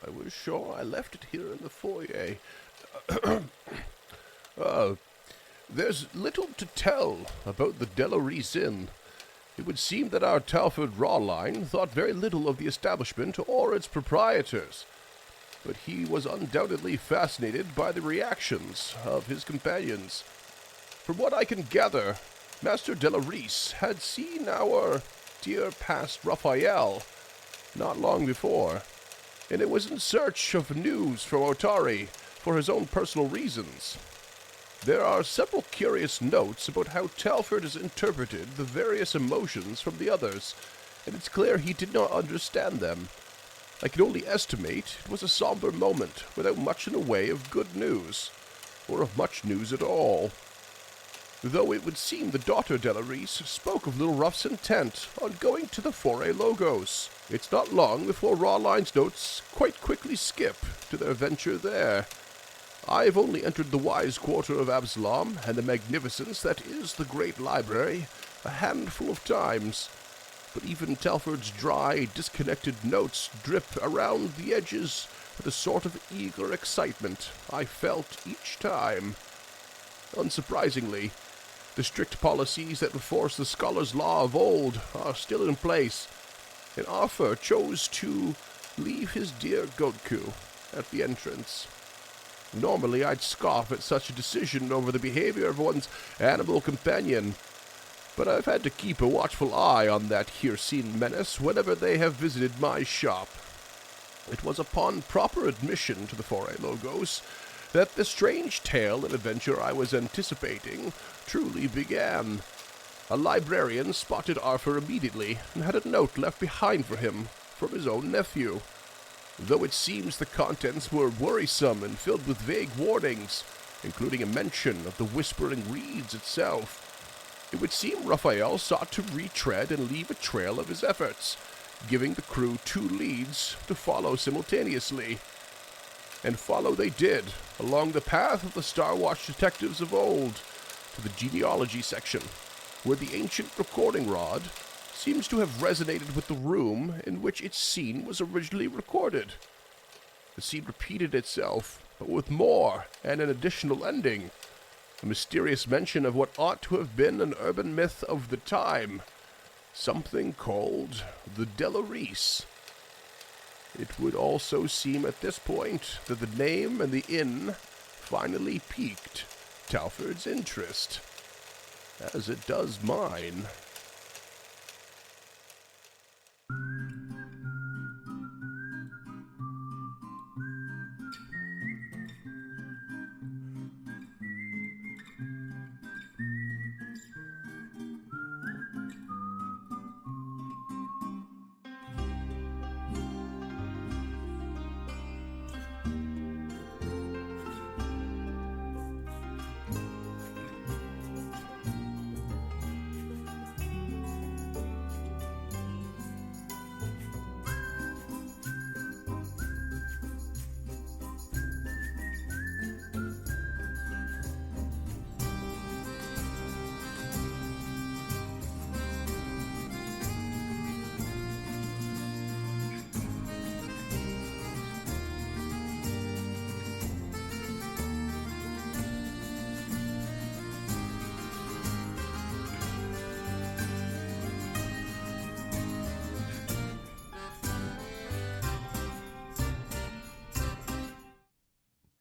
I was sure I left it here in the foyer. There's little to tell about the Delarice Inn. It would seem that our Talford Raw line thought very little of the establishment or its proprietors, but he was undoubtedly fascinated by the reactions of his companions. From what I can gather, Master Delarice had seen our dear past Raphael not long before, and it was in search of news from Otari for his own personal reasons. There are several curious notes about how Telford has interpreted the various emotions from the others, and it's clear he did not understand them. I can only estimate it was a somber moment without much in the way of good news, or of much news at all. Though it would seem the daughter Delarice spoke of Little Ruff's intent on going to the Foray Logos. It's not long before Rawline's notes quite quickly skip to their venture there. I've only entered the wise quarter of Absalom and the magnificence that is the great library a handful of times, but even Telford's dry, disconnected notes drip around the edges with a sort of eager excitement I felt each time. Unsurprisingly, the strict policies that enforced the scholar's law of old are still in place, and Arthur chose to leave his dear Godku at the entrance. Normally I'd scoff at such a decision over the behavior of one's animal companion, but I've had to keep a watchful eye on that here-seen menace whenever they have visited my shop. It was upon proper admission to the Foray Logos that the strange tale and adventure I was anticipating truly began. A librarian spotted Arthur immediately and had a note left behind for him from his own nephew. Though it seems the contents were worrisome and filled with vague warnings, including a mention of the Whispering Reeds itself, it would seem Raphael sought to retread and leave a trail of his efforts, giving the crew 2 leads to follow simultaneously. And follow they did, along the path of the Starwatch Detectives of old, to the genealogy section, where the ancient recording rod seems to have resonated with the room in which its scene was originally recorded. The scene repeated itself, but with more and an additional ending, a mysterious mention of what ought to have been an urban myth of the time, something called the Delarice. It would also seem at this point that the name and the inn finally piqued Talford's interest, as it does mine.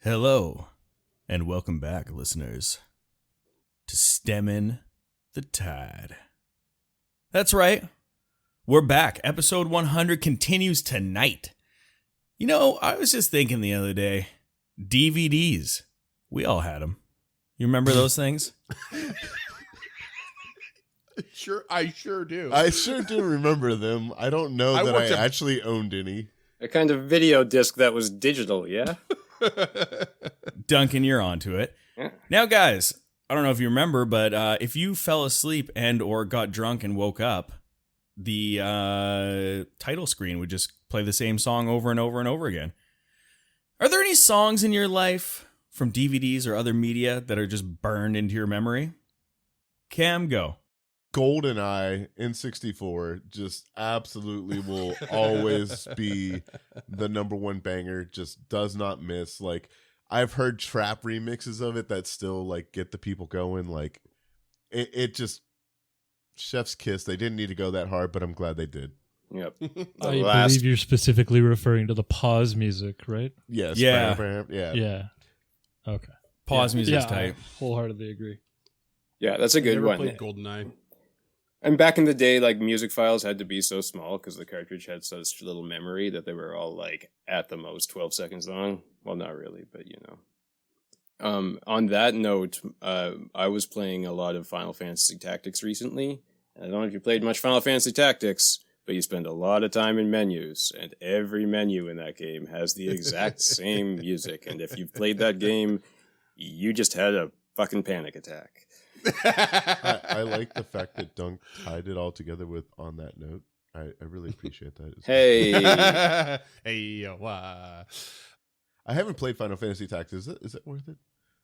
Hello, and welcome back, listeners, to Stemming the Tide. That's right, we're back. Episode 100 continues tonight. You know, I was just thinking the other day, DVDs, we all had them. You remember those things? I sure do. I sure do remember them. I don't know that I actually owned any. A kind of video disc that was digital, yeah? Duncan, you're onto it. Yeah. Now, guys, I don't know if you remember, but if you fell asleep and or got drunk and woke up, the title screen would just play the same song over and over and over again. Are there any songs in your life from DVDs or other media that are just burned into your memory? Cam, go. GoldenEye N64 just absolutely will always be the number one banger. Just does not miss. Like, I've heard trap remixes of it that still like get the people going. Like, it just chef's kiss. They didn't need to go that hard, but I'm glad they did. Yep. I believe you're specifically referring to the pause music, right? Yes. Yeah. Yeah. Okay. Pause music's I tight. wholheartedly agree. Yeah, that's a good Never one. played GoldenEye. And back in the day, like, music files had to be so small because the cartridge had such little memory that they were all like at the most 12 seconds long. Well, not really, but you know. On that note, I was playing a lot of Final Fantasy Tactics recently. I don't know if you played much Final Fantasy Tactics, but you spend a lot of time in menus, and every menu in that game has the exact same music. And if you've played that game, you just had a fucking panic attack. I like the fact that Dunk tied it all together with "on that note." I really appreciate that. Hey. Hey, I haven't played Final Fantasy Tactics. Is it worth it?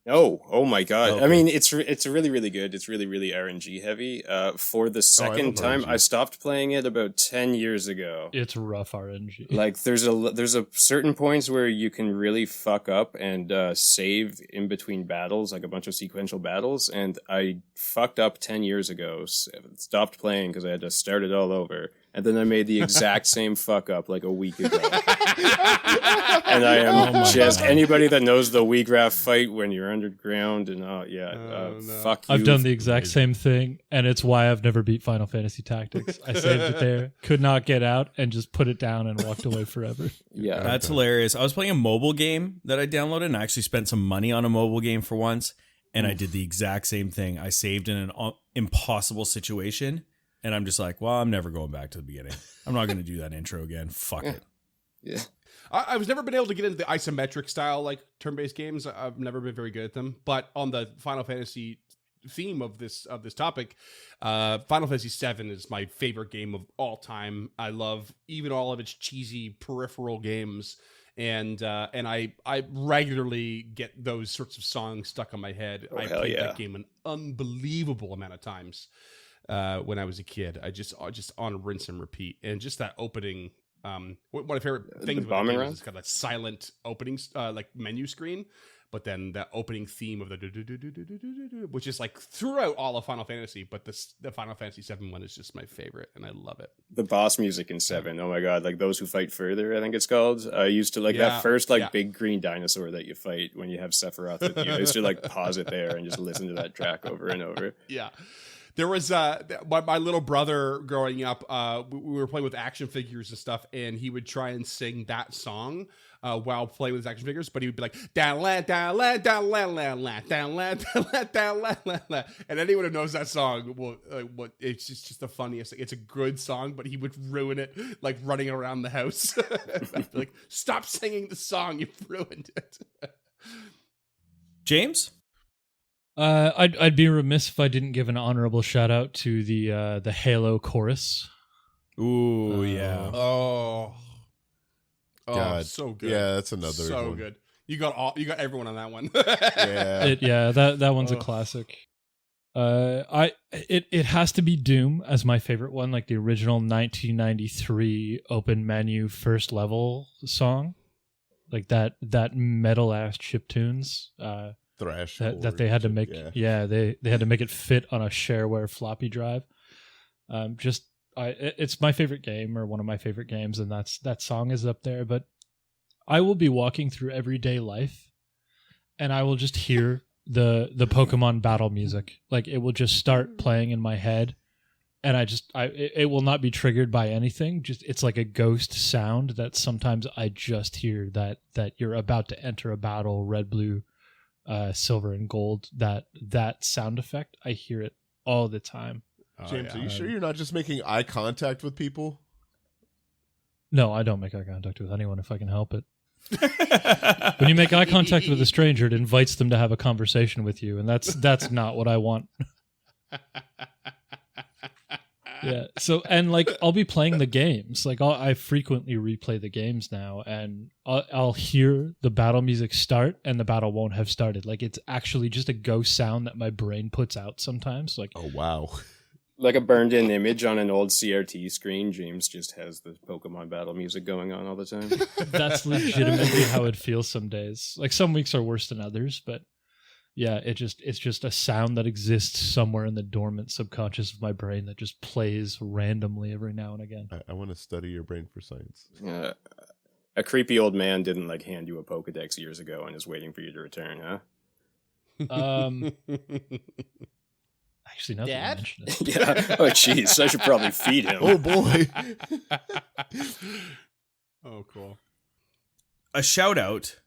Oh my god. Okay. I mean, it's really, really good. It's really, really RNG heavy. For the second time, RNG. I stopped playing it about 10 years ago. It's rough RNG. Like, there's a certain points where you can really fuck up and save in between battles, like a bunch of sequential battles, and I fucked up 10 years ago, stopped playing because I had to start it all over, and then I made the exact same fuck up like a week ago. And I am just anybody that knows the Wheatgrass fight when you're underground and fuck you. I've done the exact same thing, and it's why I've never beat Final Fantasy Tactics. I saved it there, could not get out, and just put it down and walked away forever. Yeah, That's hilarious. I was playing a mobile game that I downloaded, and I actually spent some money on a mobile game for once, and I did the exact same thing. I saved in an impossible situation, and I'm just like, well, I'm never going back to the beginning. I'm not going to do that intro again. Fuck it. Yeah. I was never been able to get into the isometric style, like turn-based games. I've never been very good at them. But on the Final Fantasy theme of this topic, Final Fantasy VII is my favorite game of all time. I love even all of its cheesy peripheral games, and I regularly get those sorts of songs stuck on my head. I played that game an unbelievable amount of times when I was a kid. I just on rinse and repeat, and just that opening. One of my favorite things about the game is it's got that silent opening, like menu screen, but then the opening theme of the which is like throughout all of Final Fantasy, but the Final Fantasy VII one is just my favorite, and I love it. The boss music in 7, oh my god, like Those Who Fight Further, I think it's called. I used to like that first big green dinosaur that you fight when you have Sephiroth with you. I used to like pause it there and just listen to that track over and over. Yeah. There was my little brother growing up. We were playing with action figures and stuff, and he would try and sing that song while playing with his action figures. But he would be like, down, la, down, la, down, la, la, la, down, la, down, la, down, la, la, la. And anyone who knows that song, it's just the funniest thing. It's a good song, but he would ruin it, like running around the house. I'd be like, stop singing the song, you've ruined it. James? I'd be remiss if I didn't give an honorable shout out to the Halo chorus. Ooh, yeah. God, so good. Yeah, that's another so one. good. You got everyone on that one. Yeah, That one's a classic. It has to be Doom as my favorite one, like the original 1993 open menu first level song, like that metal ass chiptunes. thrash that they had to make. Yeah, they had to make it fit on a shareware floppy drive. It's my favorite game, or one of my favorite games, and that song is up there. But I will be walking through everyday life, and I will just hear the Pokemon battle music. Like, it will just start playing in my head, and it will not be triggered by anything. Just, it's like a ghost sound that sometimes I just hear that you're about to enter a battle, red, blue, silver, and gold. That sound effect, I hear it all the time. James, are you sure you're not just making eye contact with people? No, I don't make eye contact with anyone if I can help it. When you make eye contact with a stranger, it invites them to have a conversation with you, and that's not what I want. Yeah. So, and like, I'll be playing the games. Like, I frequently replay the games now, and I'll hear the battle music start, and the battle won't have started. Like, it's actually just a ghost sound that my brain puts out sometimes. Like, Oh wow. Like a burned-in image on an old CRT screen, James just has the Pokemon battle music going on all the time. That's legitimately how it feels some days. Like some weeks are worse than others, but yeah, it's just a sound that exists somewhere in the dormant subconscious of my brain that just plays randomly every now and again. I want to study your brain for science. A creepy old man didn't like hand you a Pokedex years ago and is waiting for you to return, huh? Actually, now that you mention it. Yeah. Oh, jeez. I should probably feed him. Oh boy. Oh, cool. A shout out,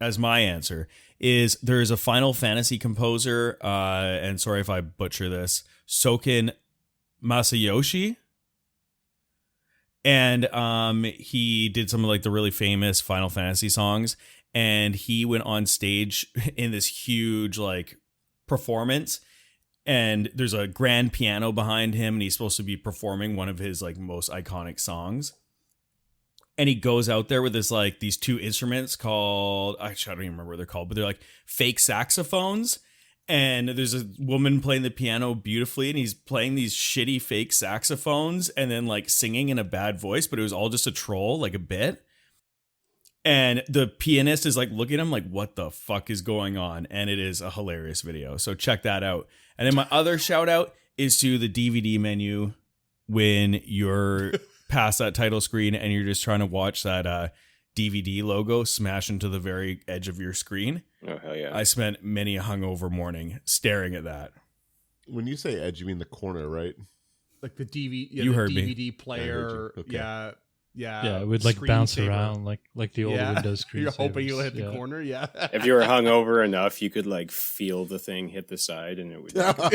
as my answer, is there is a Final Fantasy composer, and sorry if I butcher this, Soken Masayoshi. And he did some of like the really famous Final Fantasy songs, and he went on stage in this huge like performance, and there's a grand piano behind him, and he's supposed to be performing one of his like most iconic songs. And he goes out there with this like these two instruments called, actually I don't even remember what they're called, but they're like fake saxophones. And there's a woman playing the piano beautifully, and he's playing these shitty fake saxophones and then like singing in a bad voice, but it was all just a troll, like a bit. And the pianist is like looking at him like, what the fuck is going on? And it is a hilarious video. So check that out. And then my other shout out is to the DVD menu when you're past that title screen and you're just trying to watch that DVD logo smash into the very edge of your screen. Oh, hell yeah. I spent many a hungover morning staring at that. When you say edge, you mean the corner, right? Like the DVD, You heard me. DVD player. Okay. Yeah. Yeah, it would like Screen bounce saver. around like the old Windows screen. You're hoping you'll hit the corner, yeah. If you were hungover enough, you could like feel the thing hit the side and it would always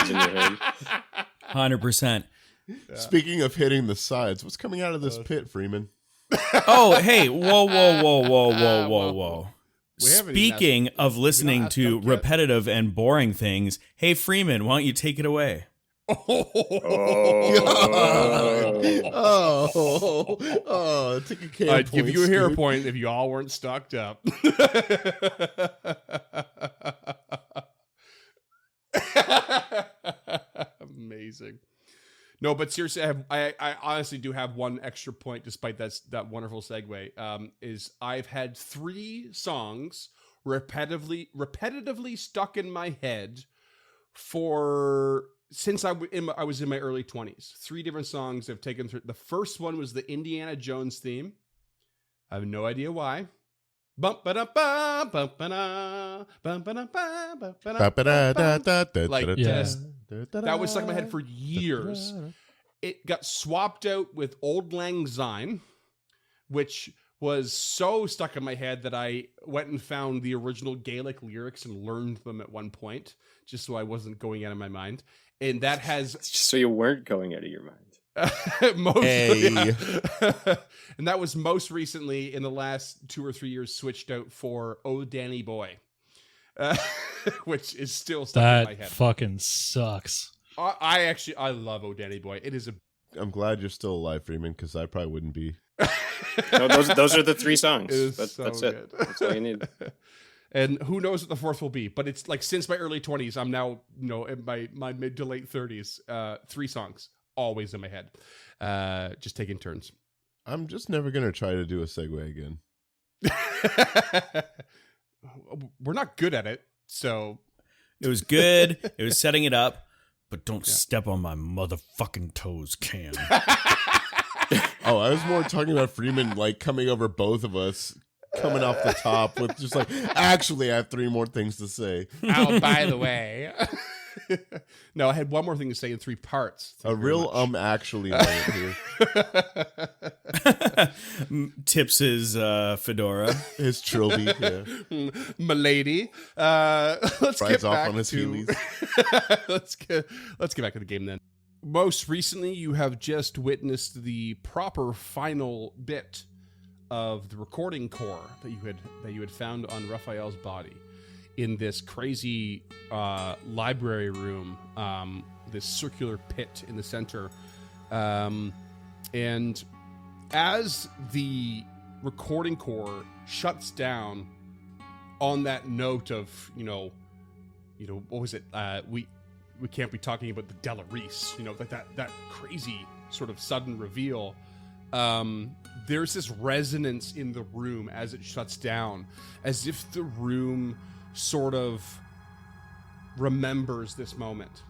in your head. 100%. Yeah. Speaking of hitting the sides, what's coming out of this pit, Freeman? Oh, hey, whoa. We haven't even Speaking of listening asked to them yet. repetitive and boring things, hey, Freeman, why don't you take it away? Oh, take a can. I'd give you a hero point if you all weren't stocked up. Amazing. No, but seriously, I honestly do have one extra point, despite that wonderful segue. Is I've had 3 songs repetitively stuck in my head since I was in my early 20s. 3 different songs I've taken through. The first one was the Indiana Jones theme. I have no idea why. Like just that was stuck in my head for years. It got swapped out with Old Lang Syne, which was so stuck in my head that I went and found the original Gaelic lyrics and learned them at one point, just so I wasn't going out of my mind. And that has Just so you weren't going out of your mind. And that was most recently in the last 2 or 3 years switched out for "Oh Danny Boy," which is still stuck in my That head. fucking sucks. I love "Oh Danny Boy." It is a I'm glad you're still alive, Freeman, because I probably wouldn't be. No, those are the 3 songs. It is That's so it. good. That's all you need. And who knows what the 4th will be? But it's like since my early 20s, I'm now in my mid to late 30s. 3 songs always in my head, just taking turns. I'm just never gonna try to do a segue again. We're not good at it, so It was good. It was setting it up, but don't step on my motherfucking toes, Cam. Oh, I was more talking about Freeman like coming over both of us, coming off the top with just like, actually, I have 3 more things to say. oh, by the way. No, I had one more thing to say in 3 parts. A real actually moment here. Tips his fedora. His trilby, yeah. Milady. Let's Rides get off back on his to Heelys. let's get back to the game then. Most recently, you have just witnessed the proper final bit of the recording core that you had found on Raphael's body in this crazy library room, this circular pit in the center. And as the recording core shuts down on that note of, what was it? we can't be talking about the Delarice, like that crazy sort of sudden reveal. There's this resonance in the room as it shuts down, as if the room sort of remembers this moment.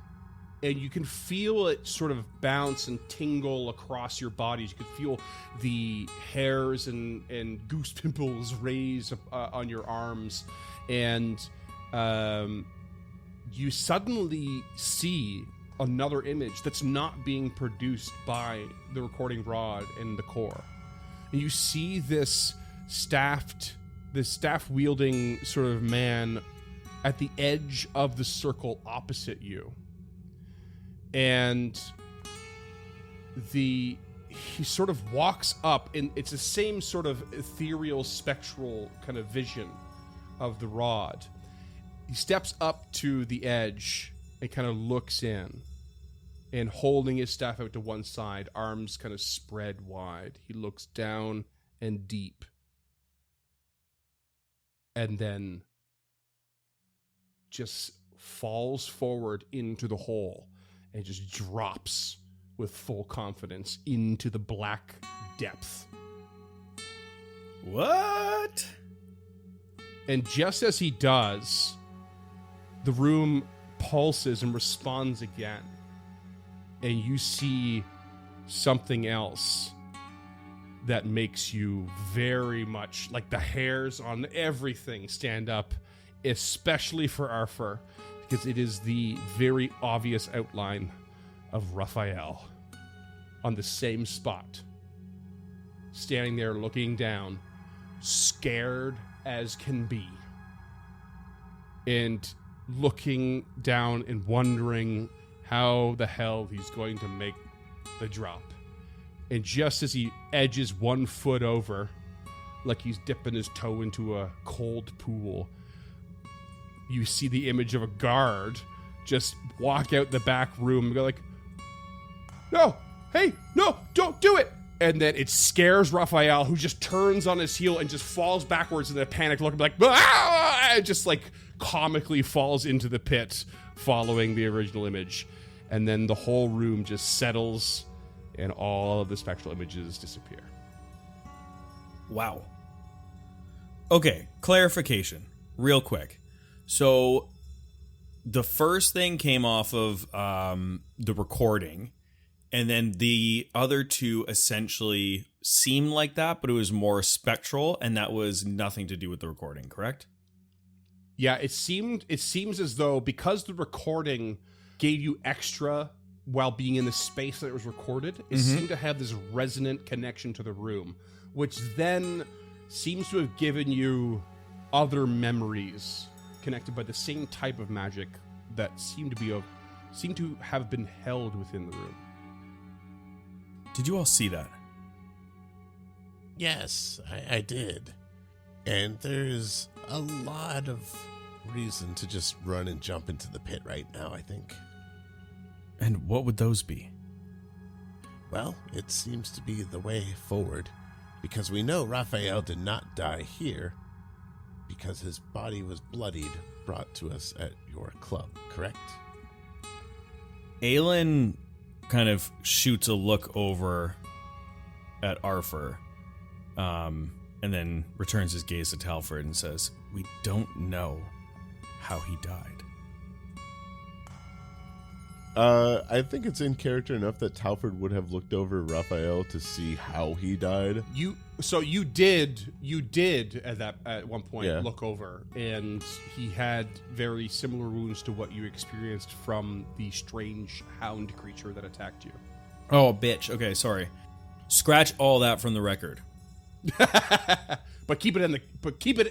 And you can feel it sort of bounce and tingle across your bodies. You can feel the hairs and goose pimples raise on your arms. And you suddenly see another image that's not being produced by the recording rod and the core. And you see this staff-wielding sort of man at the edge of the circle opposite you. And he sort of walks up, and it's the same sort of ethereal, spectral kind of vision of the rod. He steps up to the edge and kind of looks in, and holding his staff out to one side, arms kind of spread wide. He looks down and deep, and then just falls forward into the hole and just drops with full confidence into the black depth. What? And just as he does, the room pulses and responds again. And you see something else that makes you very much, like the hairs on everything stand up, especially for Arthur, because it is the very obvious outline of Raphael on the same spot, standing there looking down, scared as can be, and looking down and wondering how the hell he's going to make the drop. And just as he edges 1 foot over, like he's dipping his toe into a cold pool, you see the image of a guard just walk out the back room and go like, "No, hey, no, don't do it." And then it scares Raphael, who just turns on his heel and just falls backwards in a panic look, like, "Ah!" And just like comically falls into the pit following the original image. And then the whole room just settles and all of the spectral images disappear. Wow. Okay, clarification, real quick. So the first thing came off of the recording, and then the other two essentially seemed like that, but it was more spectral, and that was nothing to do with the recording, correct? Yeah, it seems as though because the recording gave you extra while being in the space that it was recorded, it seemed to have this resonant connection to the room, which then seems to have given you other memories connected by the same type of magic that seem to have been held within the room. Did you all see that? Yes, I did. And there's a lot of reason to just run and jump into the pit right now, I think. And what would those be? Well, it seems to be the way forward, because we know Raphael did not die here, because his body was bloodied, brought to us at your club, correct? Aelin kind of shoots a look over at Arthur, and then returns his gaze to Talford and says, "We don't know how he died." I think it's in character enough that Talford would have looked over Raphael to see how he died. You did at one point look over, and he had very similar wounds to what you experienced from the strange hound creature that attacked you. Oh, bitch. Okay, sorry. Scratch all that from the record. But keep it in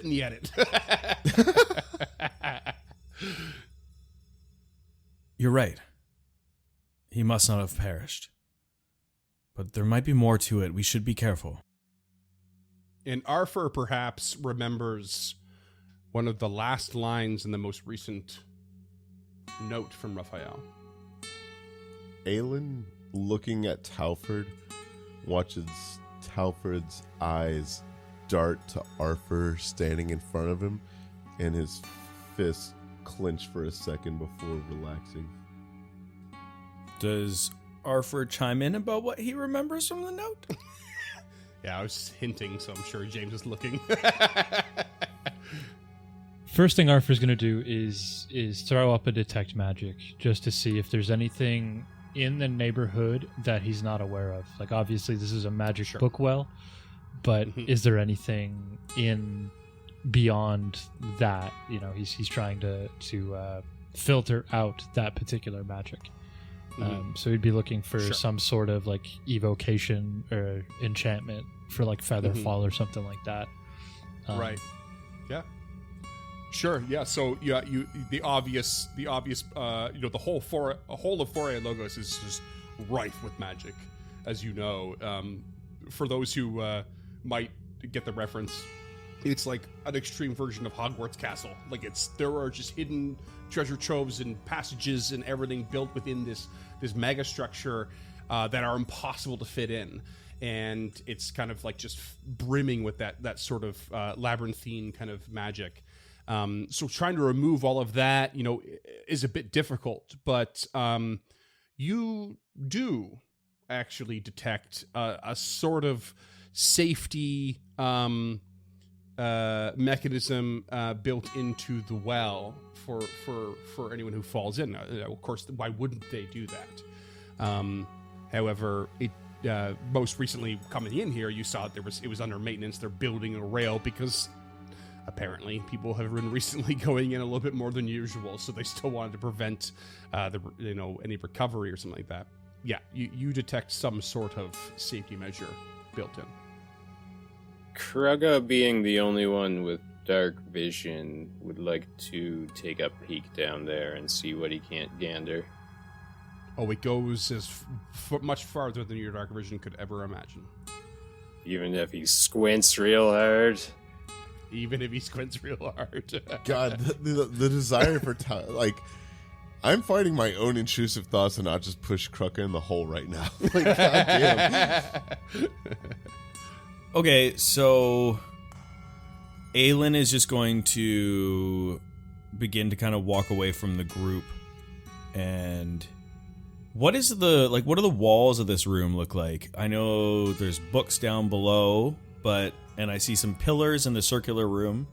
the edit. You're right. He must not have perished. But there might be more to it. We should be careful. And Arthur perhaps remembers one of the last lines in the most recent note from Raphael. Aelin, looking at Talford, watches Talford's eyes dart to Arthur standing in front of him, and his fists clench for a second before relaxing. Does Arthur chime in about what he remembers from the note? Yeah, I was hinting, so I'm sure James is looking. First thing Arthur's going to do is throw up a detect magic just to see if there's anything in the neighborhood that he's not aware of. Like, obviously, this is a magic book well, but is there anything in beyond that? You know, he's trying to filter out that particular magic. So he'd be looking for some sort of like evocation or enchantment for like feather fall or something like that. Right. Yeah. Sure. Yeah. So yeah, the obvious the whole of Foray Logos is just rife with magic, as you know. For those who might get the reference, it's like an extreme version of Hogwarts Castle. Like there are just hidden treasure troves and passages and everything built within this mega structure that are impossible to fit in, and it's kind of like just brimming with that sort of labyrinthine kind of magic. So trying to remove all of that, is a bit difficult, but you do actually detect a sort of safety mechanism built into the well for anyone who falls in. Of course, why wouldn't they do that? However, it most recently coming in here, you saw it was under maintenance. They're building a rail because apparently people have been recently going in a little bit more than usual, so they still wanted to prevent any recovery or something like that. Yeah, you detect some sort of safety measure built in. Krugga, being the only one with dark vision, would like to take a peek down there and see what he can't gander. Oh, it goes much farther than your dark vision could ever imagine. Even if he squints real hard? Even if he squints real hard. God, the desire for time, like, I'm fighting my own intrusive thoughts and not just push Krugga in the hole right now. Like, goddamn. Okay, so Aelin is just going to begin to kind of walk away from the group. And what do the walls of this room look like? I know there's books down below, and I see some pillars in the circular room.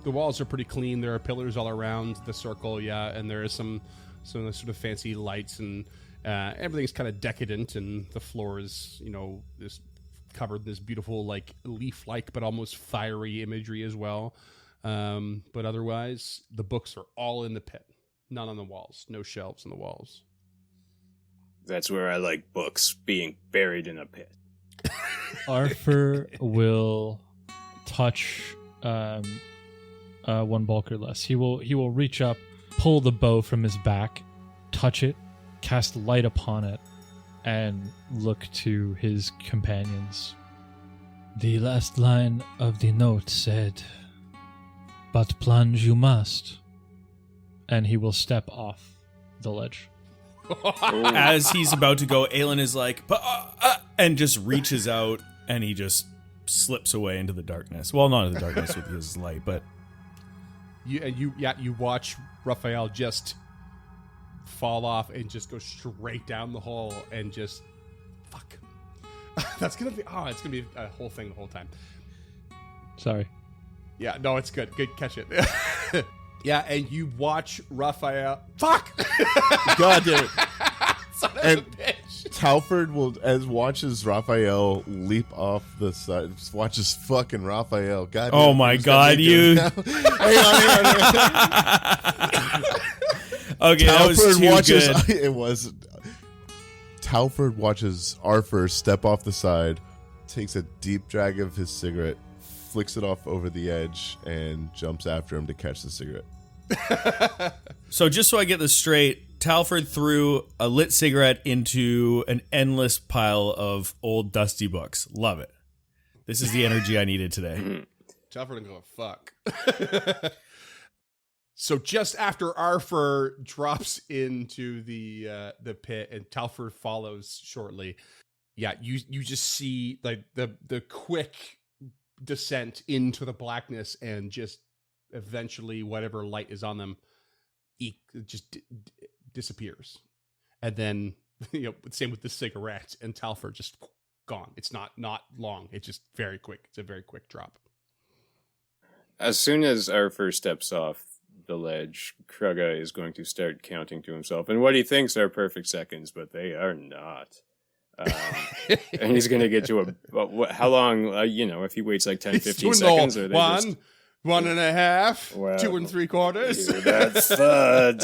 The walls are pretty clean. There are pillars all around the circle, yeah, and there is some sort of fancy lights, and everything's kind of decadent, and the floor is, this covered this beautiful, like, leaf-like but almost fiery imagery as well. But otherwise, the books are all in the pit. None on the walls. No shelves on the walls. That's where I like books, being buried in a pit. Arthur will touch one bulk or less. He will reach up, pull the bow from his back, touch it, cast light upon it, and look to his companions. The last line of the note said, "But plunge you must." And he will step off the ledge. As he's about to go, Aelin is like, and just reaches out, and he just slips away into the darkness. Well, not in the darkness with his light, but you watch Raphael just fall off and just go straight down the hole and just fuck. It's gonna be a whole thing the whole time. Sorry. Yeah, no, it's good. Good catch it. Yeah, and you watch Raphael. Fuck! God damn it. Son of And a bitch. Talford watches Raphael leap off the side. Just watches fucking Raphael. God. Oh my God, you. Hang on. Okay, that was Talford too watches. good. It was. Talford watches Arthur step off the side, takes a deep drag of his cigarette, flicks it off over the edge, and jumps after him to catch the cigarette. So just so I get this straight, Talford threw a lit cigarette into an endless pile of old dusty books. Love it. This is the energy I needed today. Talford and go, fuck. So just after Arthur drops into the pit and Talford follows shortly, yeah, you just see like the quick descent into the blackness, and just eventually whatever light is on them just disappears, and then same with the cigarette, and Talford just gone. It's not long. It's just very quick. It's a very quick drop. As soon as Arthur steps off the ledge, Krugga is going to start counting to himself in what he thinks are perfect seconds, but they are not. And he's going to get to how long, if he waits like 10, 15 seconds. Or 1.5, 2 3/4. That's thud.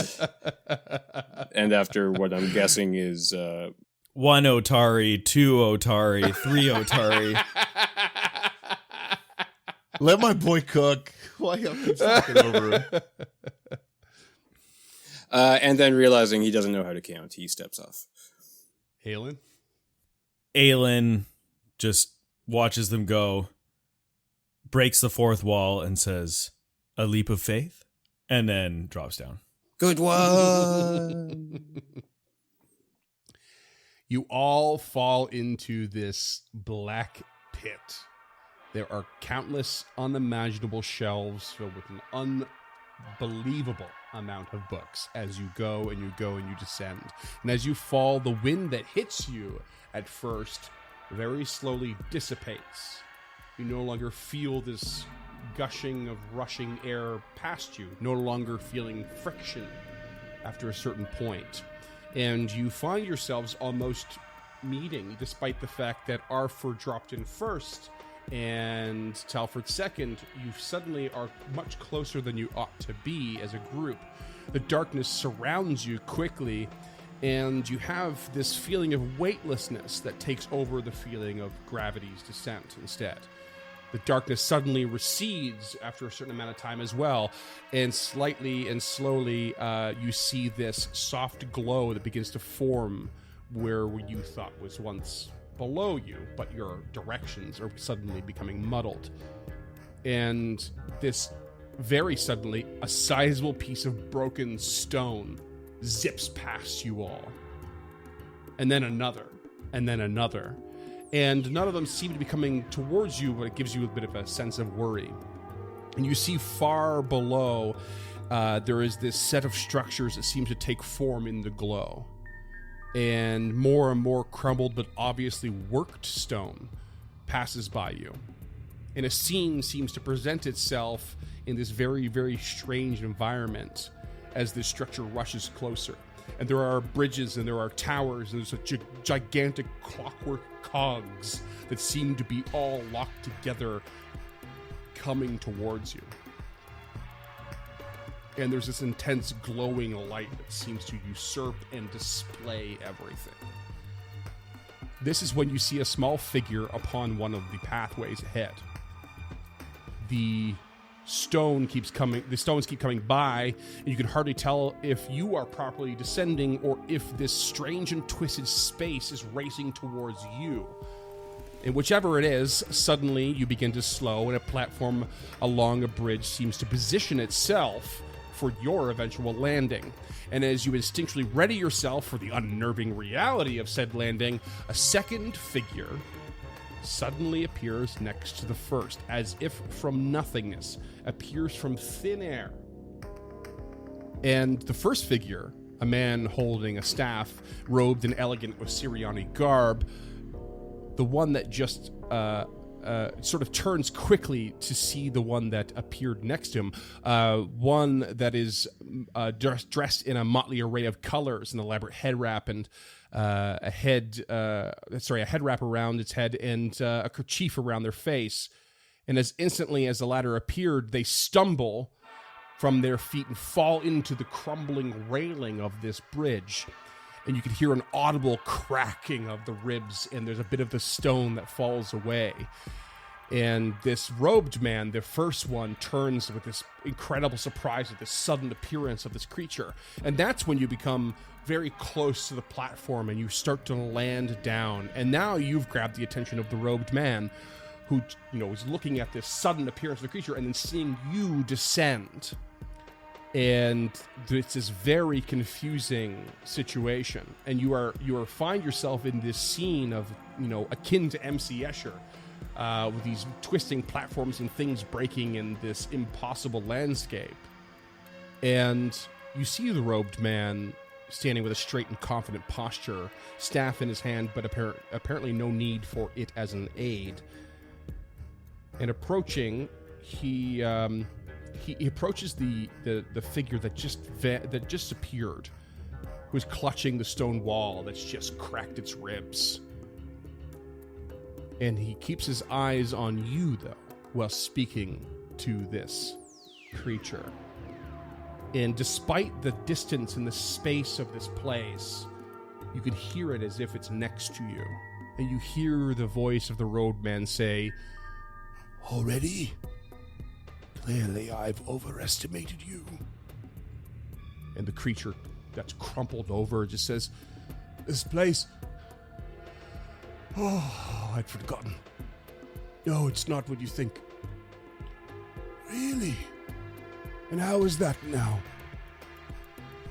And after what I'm guessing is 1 Otari, 2 Otari, 3 Otari. Let my boy cook. Why y'all keep talking over him? and then realizing he doesn't know how to count, he steps off. Aelin just watches them go, breaks the fourth wall, and says, "A leap of faith," and then drops down. Good one. You all fall into this black pit. There are countless unimaginable shelves filled with an unbelievable amount of books as you go and you go and you descend. And as you fall, the wind that hits you at first very slowly dissipates. You no longer feel this gushing of rushing air past you, no longer feeling friction after a certain point. And you find yourselves almost meeting, despite the fact that Arthur dropped in first and Talford second. You suddenly are much closer than you ought to be as a group. The darkness surrounds you quickly, and you have this feeling of weightlessness that takes over the feeling of gravity's descent instead. The darkness suddenly recedes after a certain amount of time as well, and slightly and slowly you see this soft glow that begins to form where you thought was once below you, but your directions are suddenly becoming muddled. And this, very suddenly, a sizable piece of broken stone zips past you all. And then another, and then another. And none of them seem to be coming towards you, but it gives you a bit of a sense of worry. And you see far below, there is this set of structures that seems to take form in the glow. And more crumbled but obviously worked stone passes by you. And a scene seems to present itself in this very, very strange environment as this structure rushes closer. And there are bridges and there are towers and there's a gigantic clockwork cogs that seem to be all locked together coming towards you. And there's this intense glowing light that seems to usurp and display everything. This is when you see a small figure upon one of the pathways ahead. The stones keep coming by, and you can hardly tell if you are properly descending or if this strange and twisted space is racing towards you. And whichever it is, suddenly you begin to slow, and a platform along a bridge seems to position itself for your eventual landing. And as you instinctually ready yourself for the unnerving reality of said landing, a second figure suddenly appears next to the first, as if from nothingness, appears from thin air. And the first figure, a man holding a staff, robed in elegant Osiriani garb, the one that just sort of turns quickly to see the one that appeared next to him, one that is dressed in a motley array of colors, an elaborate head wrap and a head wrap around its head and a kerchief around their face. And as instantly as the latter appeared, they stumble from their feet and fall into the crumbling railing of this bridge. And you can hear an audible cracking of the ribs, and there's a bit of the stone that falls away. And this robed man, the first one, turns with this incredible surprise at the sudden appearance of this creature. And that's when you become very close to the platform and you start to land down. And now you've grabbed the attention of the robed man, who, is looking at this sudden appearance of the creature and then seeing you descend. And it's this very confusing situation, and you find yourself in this scene of akin to MC Escher, with these twisting platforms and things breaking in this impossible landscape. And you see the robed man standing with a straight and confident posture, staff in his hand, but apparently no need for it as an aid. And approaching, he approaches the figure that just appeared, who's clutching the stone wall that's just cracked its ribs. And he keeps his eyes on you, though, while speaking to this creature. And despite the distance and the space of this place, you can hear it as if it's next to you. And you hear the voice of the roadman say, "Already? Clearly I've overestimated you." And the creature that's crumpled over just says, "This place... Oh, I'd forgotten. No, it's not what you think." "Really? And how is that now?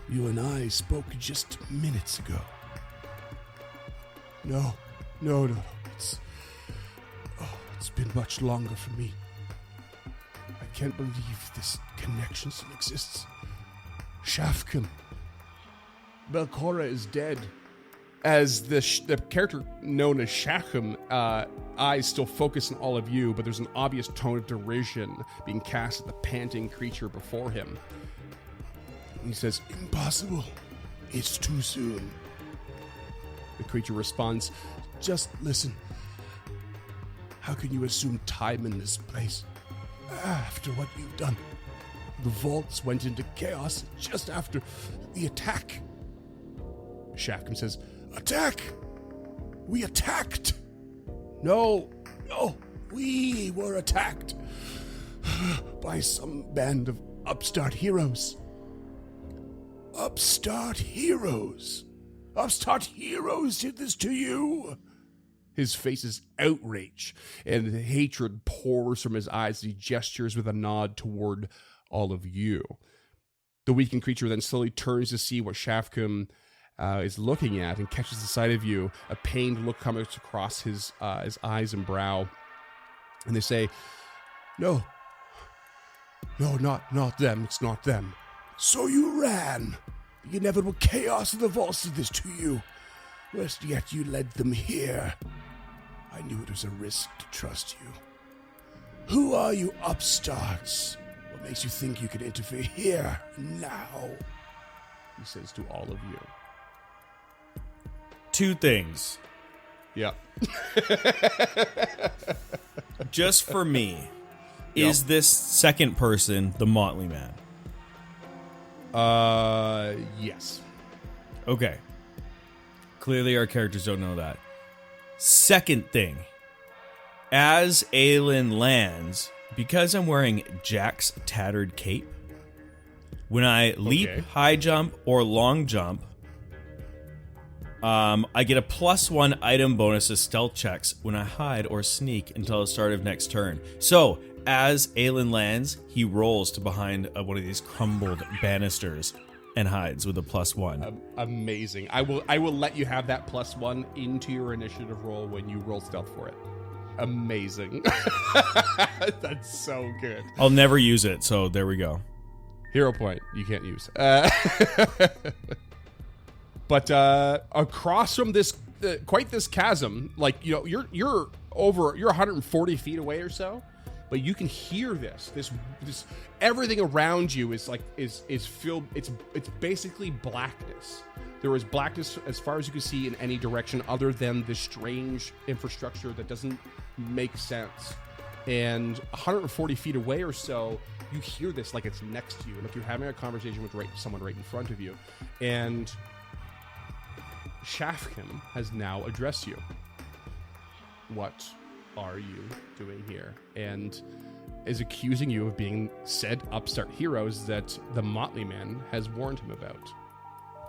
You and I spoke just minutes ago." No. It's been much longer for me. I can't believe this connection still exists. Shafkin. Belcora is dead. As the character known as Shachem, eyes still focus on all of you, but there's an obvious tone of derision being cast at the panting creature before him. And he says, "Impossible. It's too soon." The creature responds, "Just listen. How can you assume time in this place? After what you've done, the vaults went into chaos just after the attack." Shafkin says, "Attack? We attacked. No, we were attacked by some band of upstart heroes." Upstart heroes? Upstart heroes did this to you? His face is outrage, and hatred pours from his eyes as he gestures with a nod toward all of you. The weakened creature then slowly turns to see what Shafkin is looking at and catches the sight of you. A pained look comes across his eyes and brow. And they say, No, not them. It's not them. So you ran. The inevitable chaos of the vaults did this to you. Worse yet, you led them here. I knew it was a risk to trust you. Who are you upstarts? What makes you think you can interfere here, now? He says to all of you. Two things. Yeah. Just for me, is this second person the Motley Man? Yes. Okay. Clearly our characters don't know that. Second thing. As Aelin lands, because I'm wearing Jack's tattered cape, when I leap, high jump, or long jump, I get a +1 item bonus to stealth checks when I hide or sneak until the start of next turn. So, as Aelin lands, he rolls to behind one of these crumbled banisters and hides with a +1. Amazing. I will let you have that +1 into your initiative roll when you roll stealth for it. Amazing. That's so good. I'll never use it, so there we go. Hero point you can't use. But across from this, quite this chasm, like, you know, you're 140 feet away or so, but you can hear this everything around you is filled. It's basically blackness. There is blackness as far as you can see in any direction other than this strange infrastructure that doesn't make sense. And 140 feet away or so, you hear this like it's next to you, like you're having a conversation with someone right in front of you. And Shafkin has now addressed you. What are you doing here? And is accusing you of being said upstart heroes that the Motley Man has warned him about.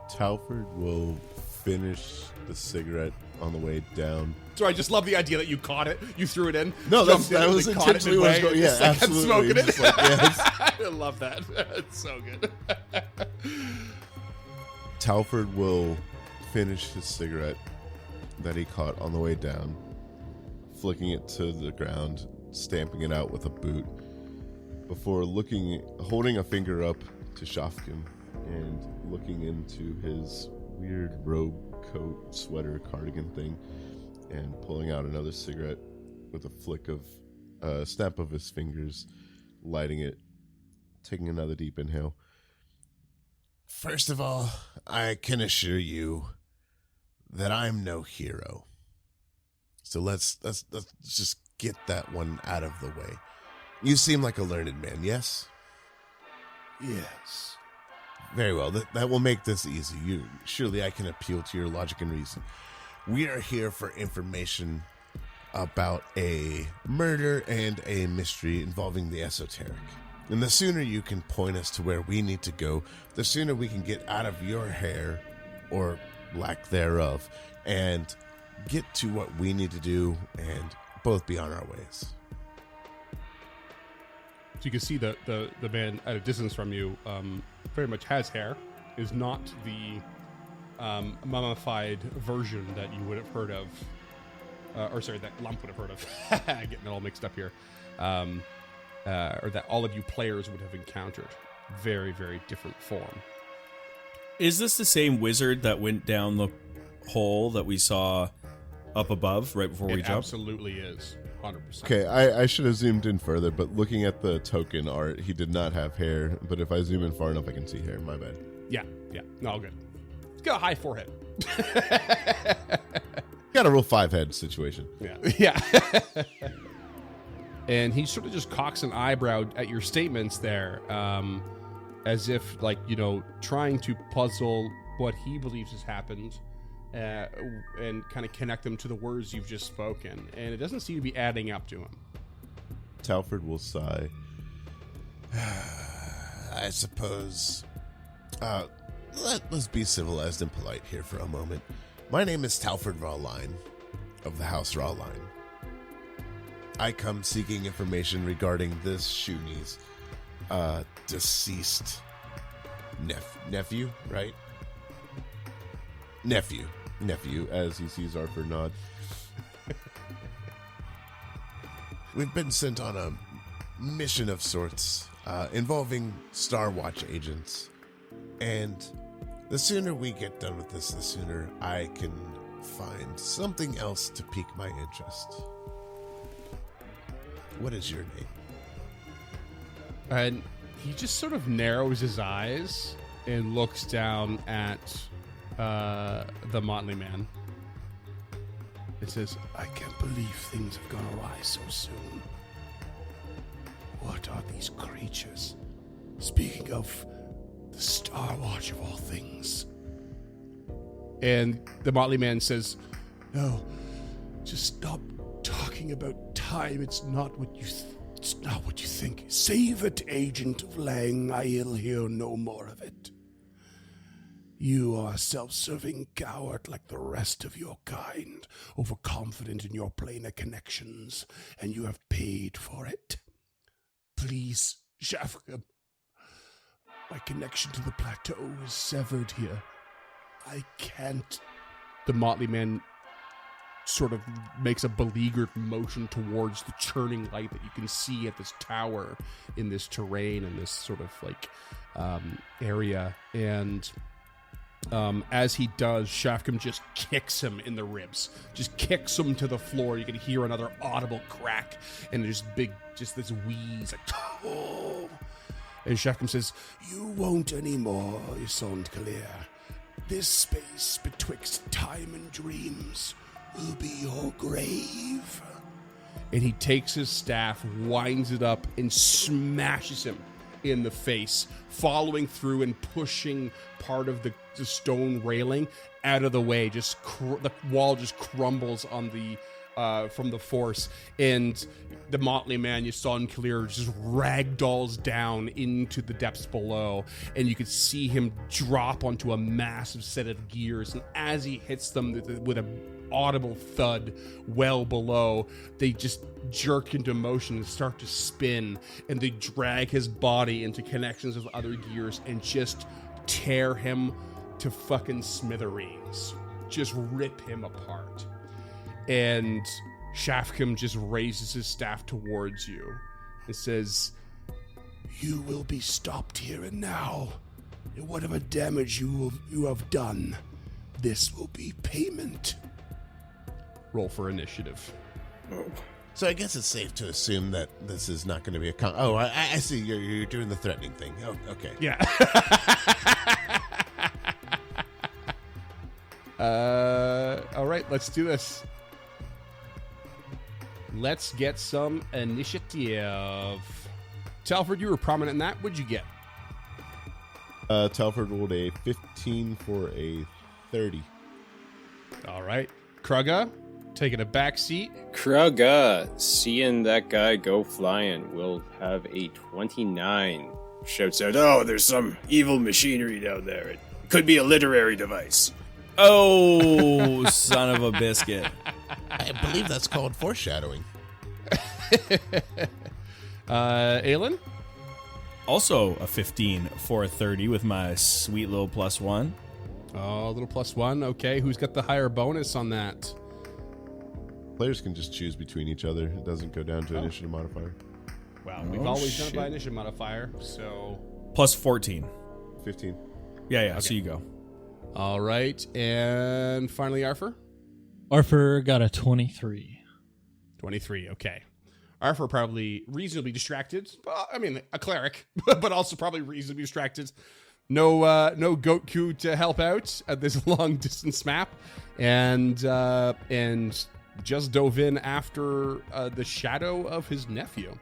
Talford will finish the cigarette on the way down. So I just love the idea that you caught it, you threw it in. No, that was intentionally what I was going. Yeah, absolutely. I'm smoking it. Like, yes. I love that. It's so good. Talford will finish his cigarette that he caught on the way down, flicking it to the ground, stamping it out with a boot, before holding a finger up to Shafkin and looking into his weird robe coat sweater cardigan thing and pulling out another cigarette with a flick of snap of his fingers, lighting it, taking another deep inhale. First of all, I can assure you that I'm no hero. So let's just get that one out of the way. You seem like a learned man, yes? Yes. Very well. That will make this easy. Surely I can appeal to your logic and reason. We are here for information about a murder and a mystery involving the esoteric. And the sooner you can point us to where we need to go, the sooner we can get out of your hair, or lack thereof, and get to what we need to do and both be on our ways. So you can see the man at a distance from you very much has hair, is not the mummified version that you would have heard of, that Lump would have heard of. Getting it all mixed up here. Or that all of you players would have encountered. Very, very different form. Is this the same wizard that went down the hole that we saw up above right before we It jumped? absolutely is. 100%. Okay, I should have zoomed in further, but looking at the token art, he did not have hair. But if I zoom in far enough, I can see hair. My bad. Yeah. No, all good. He's got a high forehead. Got a real 5-head situation. Yeah. And he sort of just cocks an eyebrow at your statements there, as if, trying to puzzle what he believes has happened and kind of connect them to the words you've just spoken. And it doesn't seem to be adding up to him. Talford will sigh. I suppose. Let's be civilized and polite here for a moment. My name is Talford Rawline of the House Rawline. I come seeking information regarding this Shuni's deceased nephew, right? Nephew, as he sees Arthur nod. We've been sent on a mission of sorts involving Starwatch agents. And the sooner we get done with this, the sooner I can find something else to pique my interest. What is your name? And he just sort of narrows his eyes and looks down at the Motley Man. It says, I can't believe things have gone awry so soon. What are these creatures? Speaking of the Starwatch of all things. And the Motley Man says, no, just stop talking about time. It's not what you think. Save it, Agent of Lang. I'll hear no more of it. You are a self-serving coward like the rest of your kind, overconfident in your planar connections, and you have paid for it. Please, Shafka, my connection to the plateau is severed here. I can't. The Motley Man sort of makes a beleaguered motion towards the churning light that you can see at this tower in this terrain and this sort of area. And as he does, Shafkum just kicks him in the ribs, just kicks him to the floor. You can hear another audible crack and there's just this wheeze, like, oh. And Shafkum says, you won't anymore, Isond Kalir. This space betwixt time and dreams will be your grave. And he takes his staff, winds it up, and smashes him in the face, following through and pushing part of the stone railing out of the way. The wall just crumbles on the from the force, and the Motley Man, you saw in clear, just ragdolls down into the depths below, and you could see him drop onto a massive set of gears, and as he hits them with an audible thud well below, they just jerk into motion and start to spin, and they drag his body into connections with other gears and just tear him to fucking smithereens. Just rip him apart. And Shafkum just raises his staff towards you and says, you will be stopped here and now. Whatever damage you have done, this will be payment. Roll for initiative. So I guess it's safe to assume that this is not going to be a I see. You're doing the threatening thing. Oh, okay. Yeah. All right, let's do this. Let's get some initiative. Telford, you were prominent in that. What'd you get? Telford rolled a 15 for a 30. All right. Krugga, taking a back seat. Krugga, seeing that guy go flying, will have a 29. Shouts out, "Oh, there's some evil machinery down there. It could be a literary device." Oh, son of a biscuit. I believe that's called foreshadowing. Aelin? Also a 15 for a 30 with my sweet little +1. Oh, a little +1. Okay, who's got the higher bonus on that? Players can just choose between each other. It doesn't go down to initiative modifier. Wow, we've Oh, always done it by shit. initiative modifier, so... +14. 15. Yeah, so you go. All right, and finally Arthur? Arthur got a 23. 23, okay. Arthur probably reasonably distracted. I mean, a cleric, but also probably reasonably distracted. No goat coup to help out at this long distance map, and just dove in after the shadow of his nephew.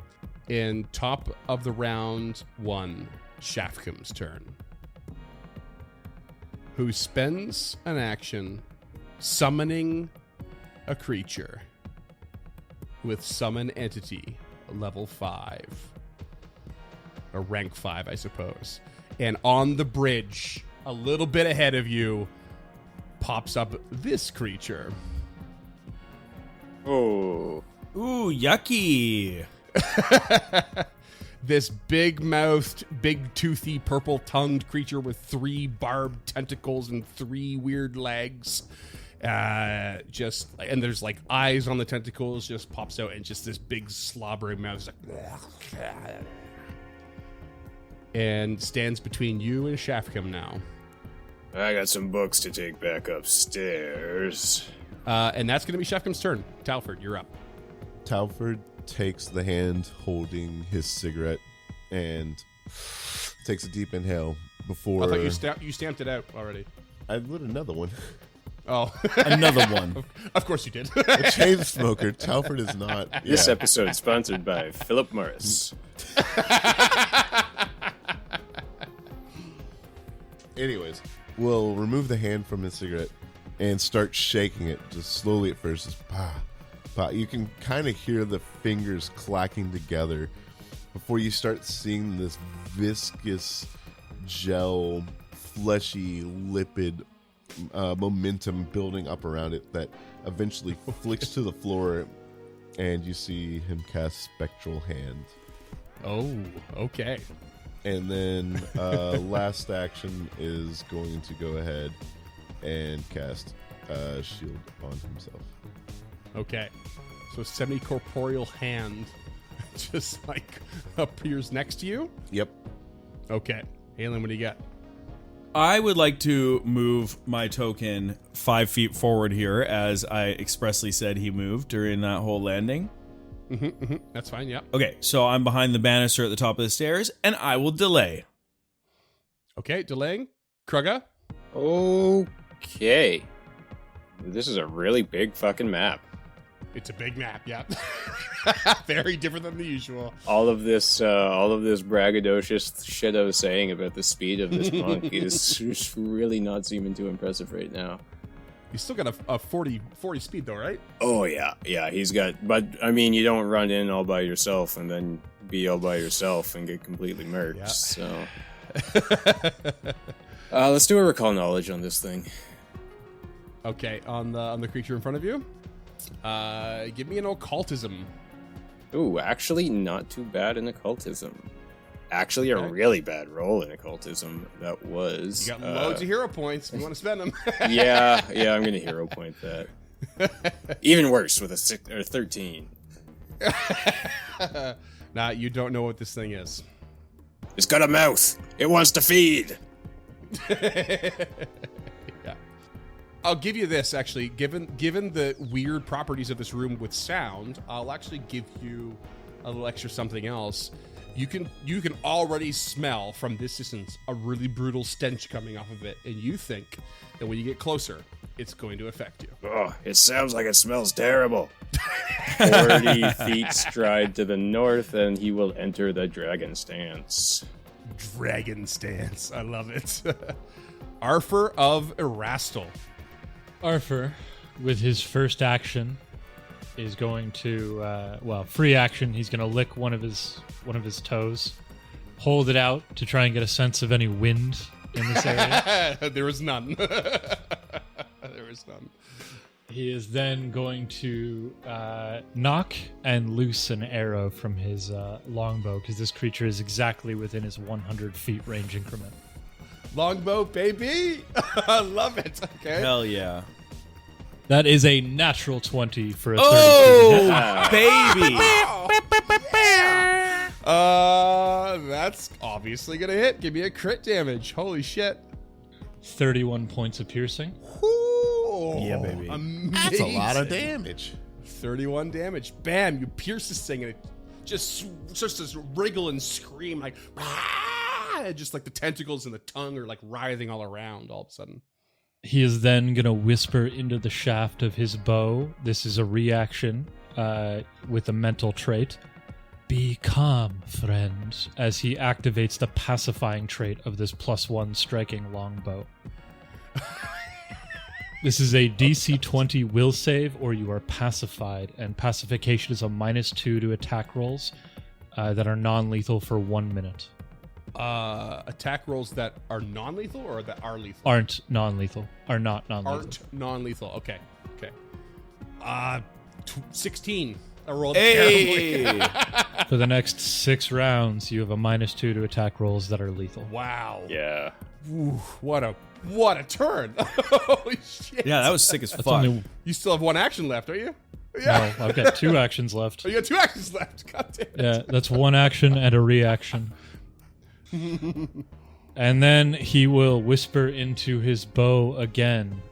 In top of the round 1, Shafkam's turn, who spends an action summoning a creature with summon entity level 5, or rank 5, I suppose. And on the bridge, a little bit ahead of you, pops up this creature. Oh. Ooh, yucky. This big-mouthed, big-toothy, purple-tongued creature with 3 barbed tentacles and 3 weird legs. And there's like eyes on the tentacles, just pops out, and just this big slobbering mouth, like, and stands between you and Shafkam now. I got some books to take back upstairs. And that's going to be Shafkam's turn. Talford, you're up. Talford takes the hand holding his cigarette and takes a deep inhale before... I thought you stamped it out already. I lit another one. Oh. Another one. Of course you did. A chain smoker. Talford is not... This yeah. episode sponsored by Philip Morris. Anyways, we'll remove the hand from his cigarette and start shaking it, just slowly at first. Just pa, pa. You can kind of hear the fingers clacking together before you start seeing this viscous gel, fleshy, lipid momentum building up around it that eventually flicks to the floor, and you see him cast Spectral Hand. Oh, okay. And then last action is going to go ahead and cast Shield on himself. Okay. So semi-corporeal hand just like appears next to you? Yep. Okay. Aelin, what do you got? I would like to move my token 5 feet forward here, as I expressly said he moved during that whole landing. That's fine, yeah. Okay, so I'm behind the banister at the top of the stairs, and I will delay. Okay, delaying. Krugga? Okay. This is a really big fucking map. It's a big map, yeah. Very different than the usual. All of this braggadocious shit I was saying about the speed of this monk is just really not seeming too impressive right now. You still got a 40 speed though, right? Oh yeah, he's got, but I mean, you don't run in all by yourself and then be all by yourself and get completely murked, Yeah. so. Let's do a recall knowledge on this thing. Okay, on the creature in front of you. Give me an occultism. Ooh, actually not too bad in occultism. Actually, a really bad roll in occultism. That was... You got loads of hero points. You want to spend them. yeah, I'm going to hero point that. Even worse with a 6 or 13. Nah, you don't know what this thing is. It's got a mouth. It wants to feed. Yeah. I'll give you this, actually. Given the weird properties of this room with sound, I'll actually give you a little extra something else. You can already smell from this distance a really brutal stench coming off of it, and you think that when you get closer, it's going to affect you. Oh, it sounds like it smells terrible. 40 feet stride to the north, and he will enter the dragon stance. Dragon stance. I love it. Arthur of Erastil. Arthur, with his first action, is going to free action. He's going to lick one of his toes, hold it out to try and get a sense of any wind in this area. There is none. There is none. He is then going to knock and loose an arrow from his longbow, because this creature is exactly within his 100 feet range increment. Longbow, baby. I love it. Okay. Hell yeah. That is a natural 20 for a 32 hit. Baby! That's obviously gonna hit. Give me a crit damage. Holy shit. 31 points of piercing. Ooh, Yeah, baby. Amazing. That's a lot of damage. 31 damage. Bam! You pierce this thing and it just starts to wriggle and scream like, ah! Just like the tentacles and the tongue are like writhing all around all of a sudden. He is then going to whisper into the shaft of his bow. This is a reaction with a mental trait. Be calm, friend, as he activates the pacifying trait of this +1 striking longbow. This is a DC 20 will save, or you are pacified, and pacification is a -2 to attack rolls that are non-lethal for 1 minute. Attack rolls that are non-lethal or that are lethal? Aren't non-lethal. Are not non-lethal. Aren't non-lethal. Okay. 16. I rolled Hey! terribly. For the next 6 rounds, you have a -2 to attack rolls that are lethal. Wow. Yeah. Ooh, what a turn. Holy shit. Yeah, that was sick as That's fuck. only... You still have 1 action left, don't you? No, I've got 2 actions left. Oh, you got 2 actions left. God damn it. Yeah, that's 1 action and a reaction. And then he will whisper into his bow again.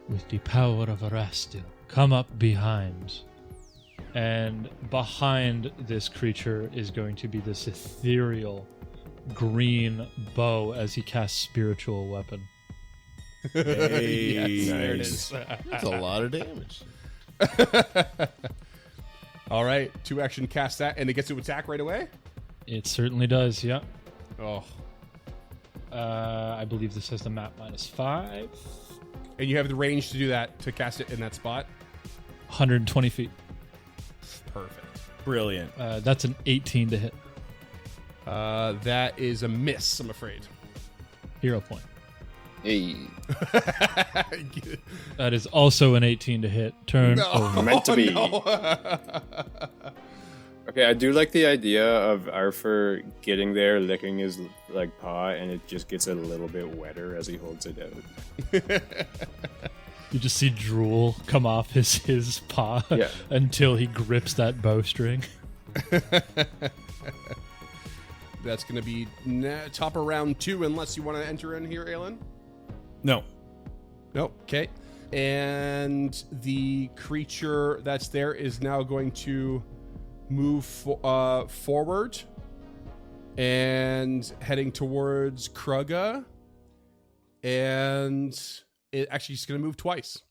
With the power of Erastil, come up behind. And behind this creature is going to be this ethereal green bow as he casts Spiritual Weapon. Hey. Yes, there it is. That's a lot of damage. All right, 2 action cast that, and it gets to attack right away? It certainly does, yeah. Oh. I believe this has the map -5. And you have the range to do that, to cast it in that spot? 120 feet. Perfect. Brilliant. That's an 18 to hit. That is a miss, I'm afraid. Hero point. Hey. That is also an 18 to hit. Turn over. Meant to be. No. Okay, I do like the idea of Arthur getting there, licking his paw, and it just gets a little bit wetter as he holds it out. You just see drool come off his paw Yeah. until he grips that bowstring. That's going to be top of round 2, unless you want to enter in here, Aelin. No. Nope. Okay. And the creature that's there is now going to move forward and heading towards Krugga. And it actually is going to move twice.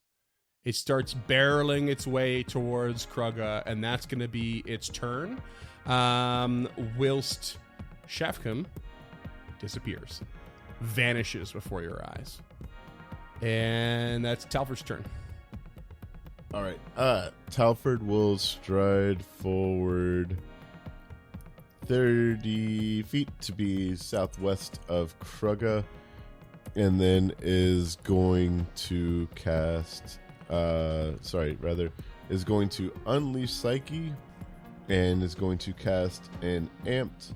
It starts barreling its way towards Krugga, and that's going to be its turn. Whilst Shafkum disappears, vanishes before your eyes. And that's Talford's turn. All right. Talford will stride forward 30 feet to be southwest of Krugga, and then is going to cast. Is going to unleash Psyche, and is going to cast an amped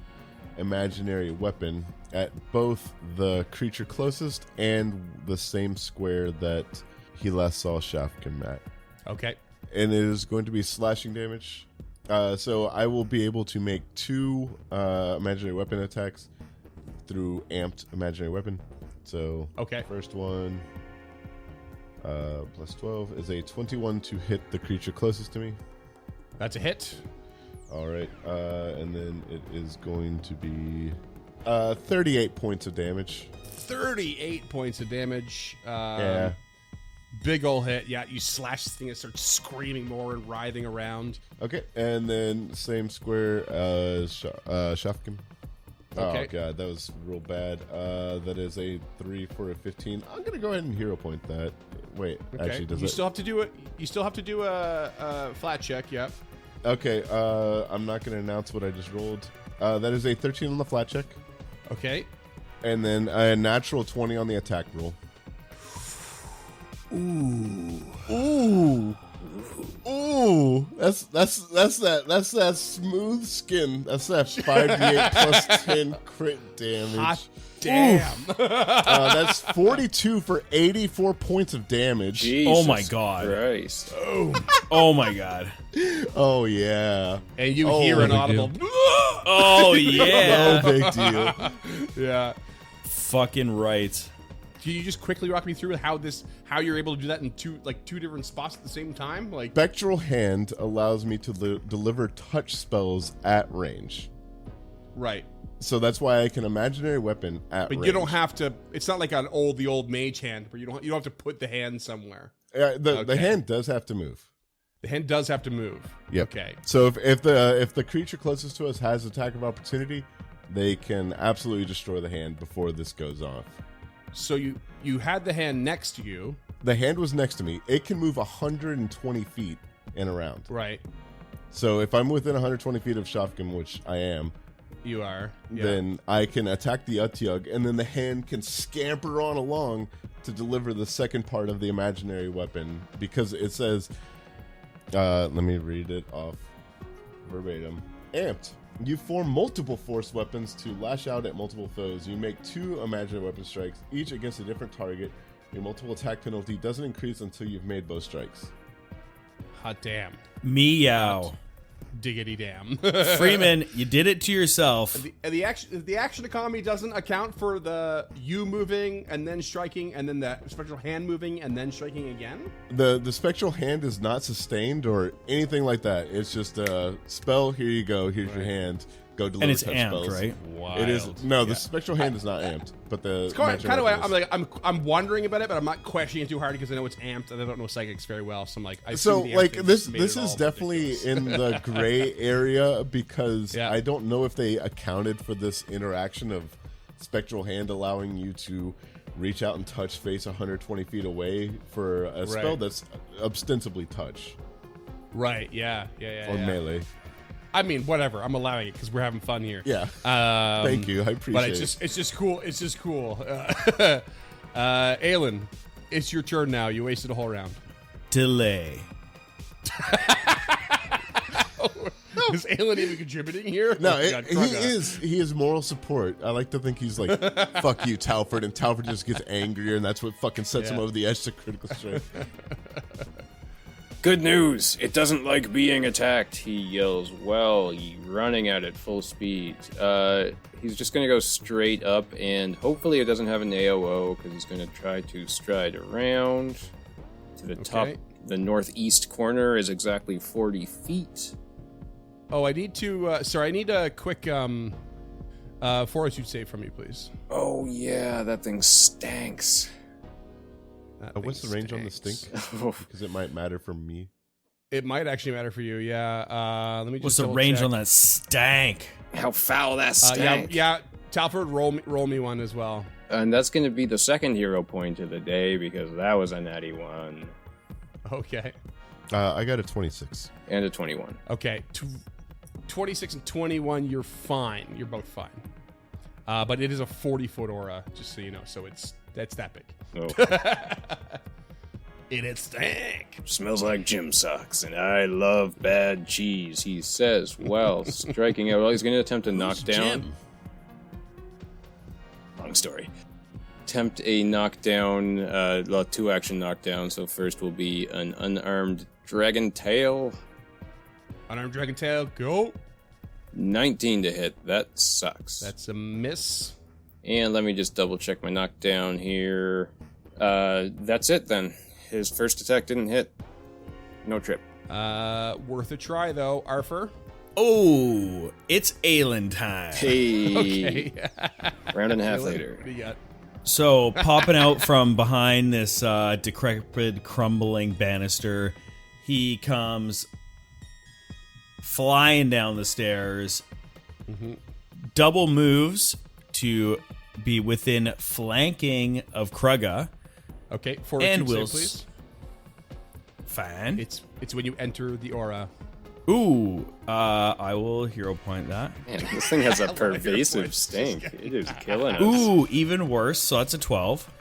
imaginary weapon at both the creature closest and the same square that he last saw Shafkin at. Okay. And it is going to be slashing damage. So I will be able to make 2 imaginary weapon attacks through amped imaginary weapon. So Okay. first one, plus 12 is a 21 to hit the creature closest to me. That's a hit. All right, and then it is going to be 38 points of damage. 38 points of damage. Yeah. Big ol' hit. Yeah, you slash this thing, it starts screaming more and writhing around. Okay, and then same square as Shafkin. Okay. Oh god, that was real bad. That is a 3 for a 15. I'm gonna go ahead and hero point that. Wait, Okay. actually, does you it? still have to do it. You still have to do a flat check. Yep. Okay, I'm not gonna announce what I just rolled. That is a 13 on the flat check, Okay. and then a natural 20 on the attack roll. Ooh. That's that smooth skin. That's that 5d8 plus 10 crit damage. Hot damn. That's 42 for 84 points of damage. Jesus Oh my God. Christ. Oh my God. Oh yeah. And you Oh, hear an big audible. Oh yeah. No big deal. Yeah. Fucking right. Can you just quickly walk me through how you're able to do that in two different spots at the same time? Like, Spectral Hand allows me to deliver touch spells at range. right. So that's why I can imaginary weapon at But range. you don't have to. It's not like the old mage hand where you don't have to put the hand somewhere. The Okay. hand does have to move. The hand does have to move. Yep. Okay. So if the creature closest to us has attack of opportunity, they can absolutely destroy the hand before this goes off. So you had the hand next to you. The hand was next to me. It can move 120 feet and around. Right. So if I'm within 120 feet of Shafkin, which I am, You are. Yeah. then I can attack the Utyug, and then the hand can scamper on along to deliver the second part of the imaginary weapon, because it says, let me read it off verbatim. Amped. You form multiple force weapons to lash out at multiple foes. You make 2 imaginary weapon strikes, each against a different target. Your multiple attack penalty doesn't increase until you've made both strikes. Hot damn. Meow. Diggity damn. Freeman, you did it to yourself. The action economy doesn't account for the you moving and then striking and then the spectral hand moving and then striking again. The spectral hand is not sustained or anything like that. It's just a spell. Here you go. Here's your hand. Go deliver And it's touch amped, spells. right? It is no. The spectral hand is not amped, but the It's kind of imaginary why weapon is. I'm wondering about it, but I'm not questioning it too hard because I know it's amped and I don't know psychics very well. So I'm like, I So assume the like amp this made this it is all definitely ridiculous. in the gray area because Yeah. I don't know if they accounted for this interaction of spectral hand allowing you to reach out and touch face 120 feet away for a spell Right. that's ostensibly touch Right? Yeah. or melee. I mean, whatever. I'm allowing it because we're having fun here. Yeah. Thank you. I appreciate But it. it's just cool. It's just cool. Aelin, it's your turn now. You wasted a whole round. Delay. Is Aelin even contributing here? No, Oh, God, he Krugga. is. He is moral support. I like to think he's like, "Fuck you, Talford," and Talford just gets angrier, and that's what fucking sets him Yeah. over the edge to critical strength. Good news! It doesn't like being attacked, he yells, well, running at it full speed. He's just gonna go straight up, and hopefully it doesn't have an AOO, because he's gonna try to stride around to the top. Okay. The northeast corner is exactly 40 feet. Oh, I need to. Sorry, I need a quick fortitude save from you, please. Oh yeah, that thing stanks. That What's thing the range on the stinks. stink? Because it might matter for me. It might actually matter for you. Yeah. Let me just. What's the double range check. on that stank? How foul that stank. Yeah. Talford, roll me one as well. And that's gonna be the second hero point of the day, because that was a natty 1 Okay. I got a 26. and a 21. Okay. 26 and 21. You're fine. You're both fine. But it is a 40-foot aura, just so you know. So that's that big. Oh. It stank. Smells like gym socks, and I love bad cheese, he says, well, striking out. Well, he's going to attempt to knock down. Long story. Attempt a knockdown, 2-action knockdown. So first will be an unarmed dragon tail. Unarmed dragon tail. Go. 19 to hit. That sucks. That's a miss. And let me just double check my knockdown here. That's it then. His first attack didn't hit. No trip. Worth a try, though. Arthur? Oh, it's Aelin time. Hey. Okay. Round and a half What later. do you got? So, popping out from behind this decrepit, crumbling banister, he comes flying down the stairs, double moves to be within flanking of Krugga, Okay, forward and save, will please. Fine. It's when you enter the aura. Ooh, I will hero point that. Man, this thing has a pervasive stink. It is killing us. Ooh, even worse. So that's a 12.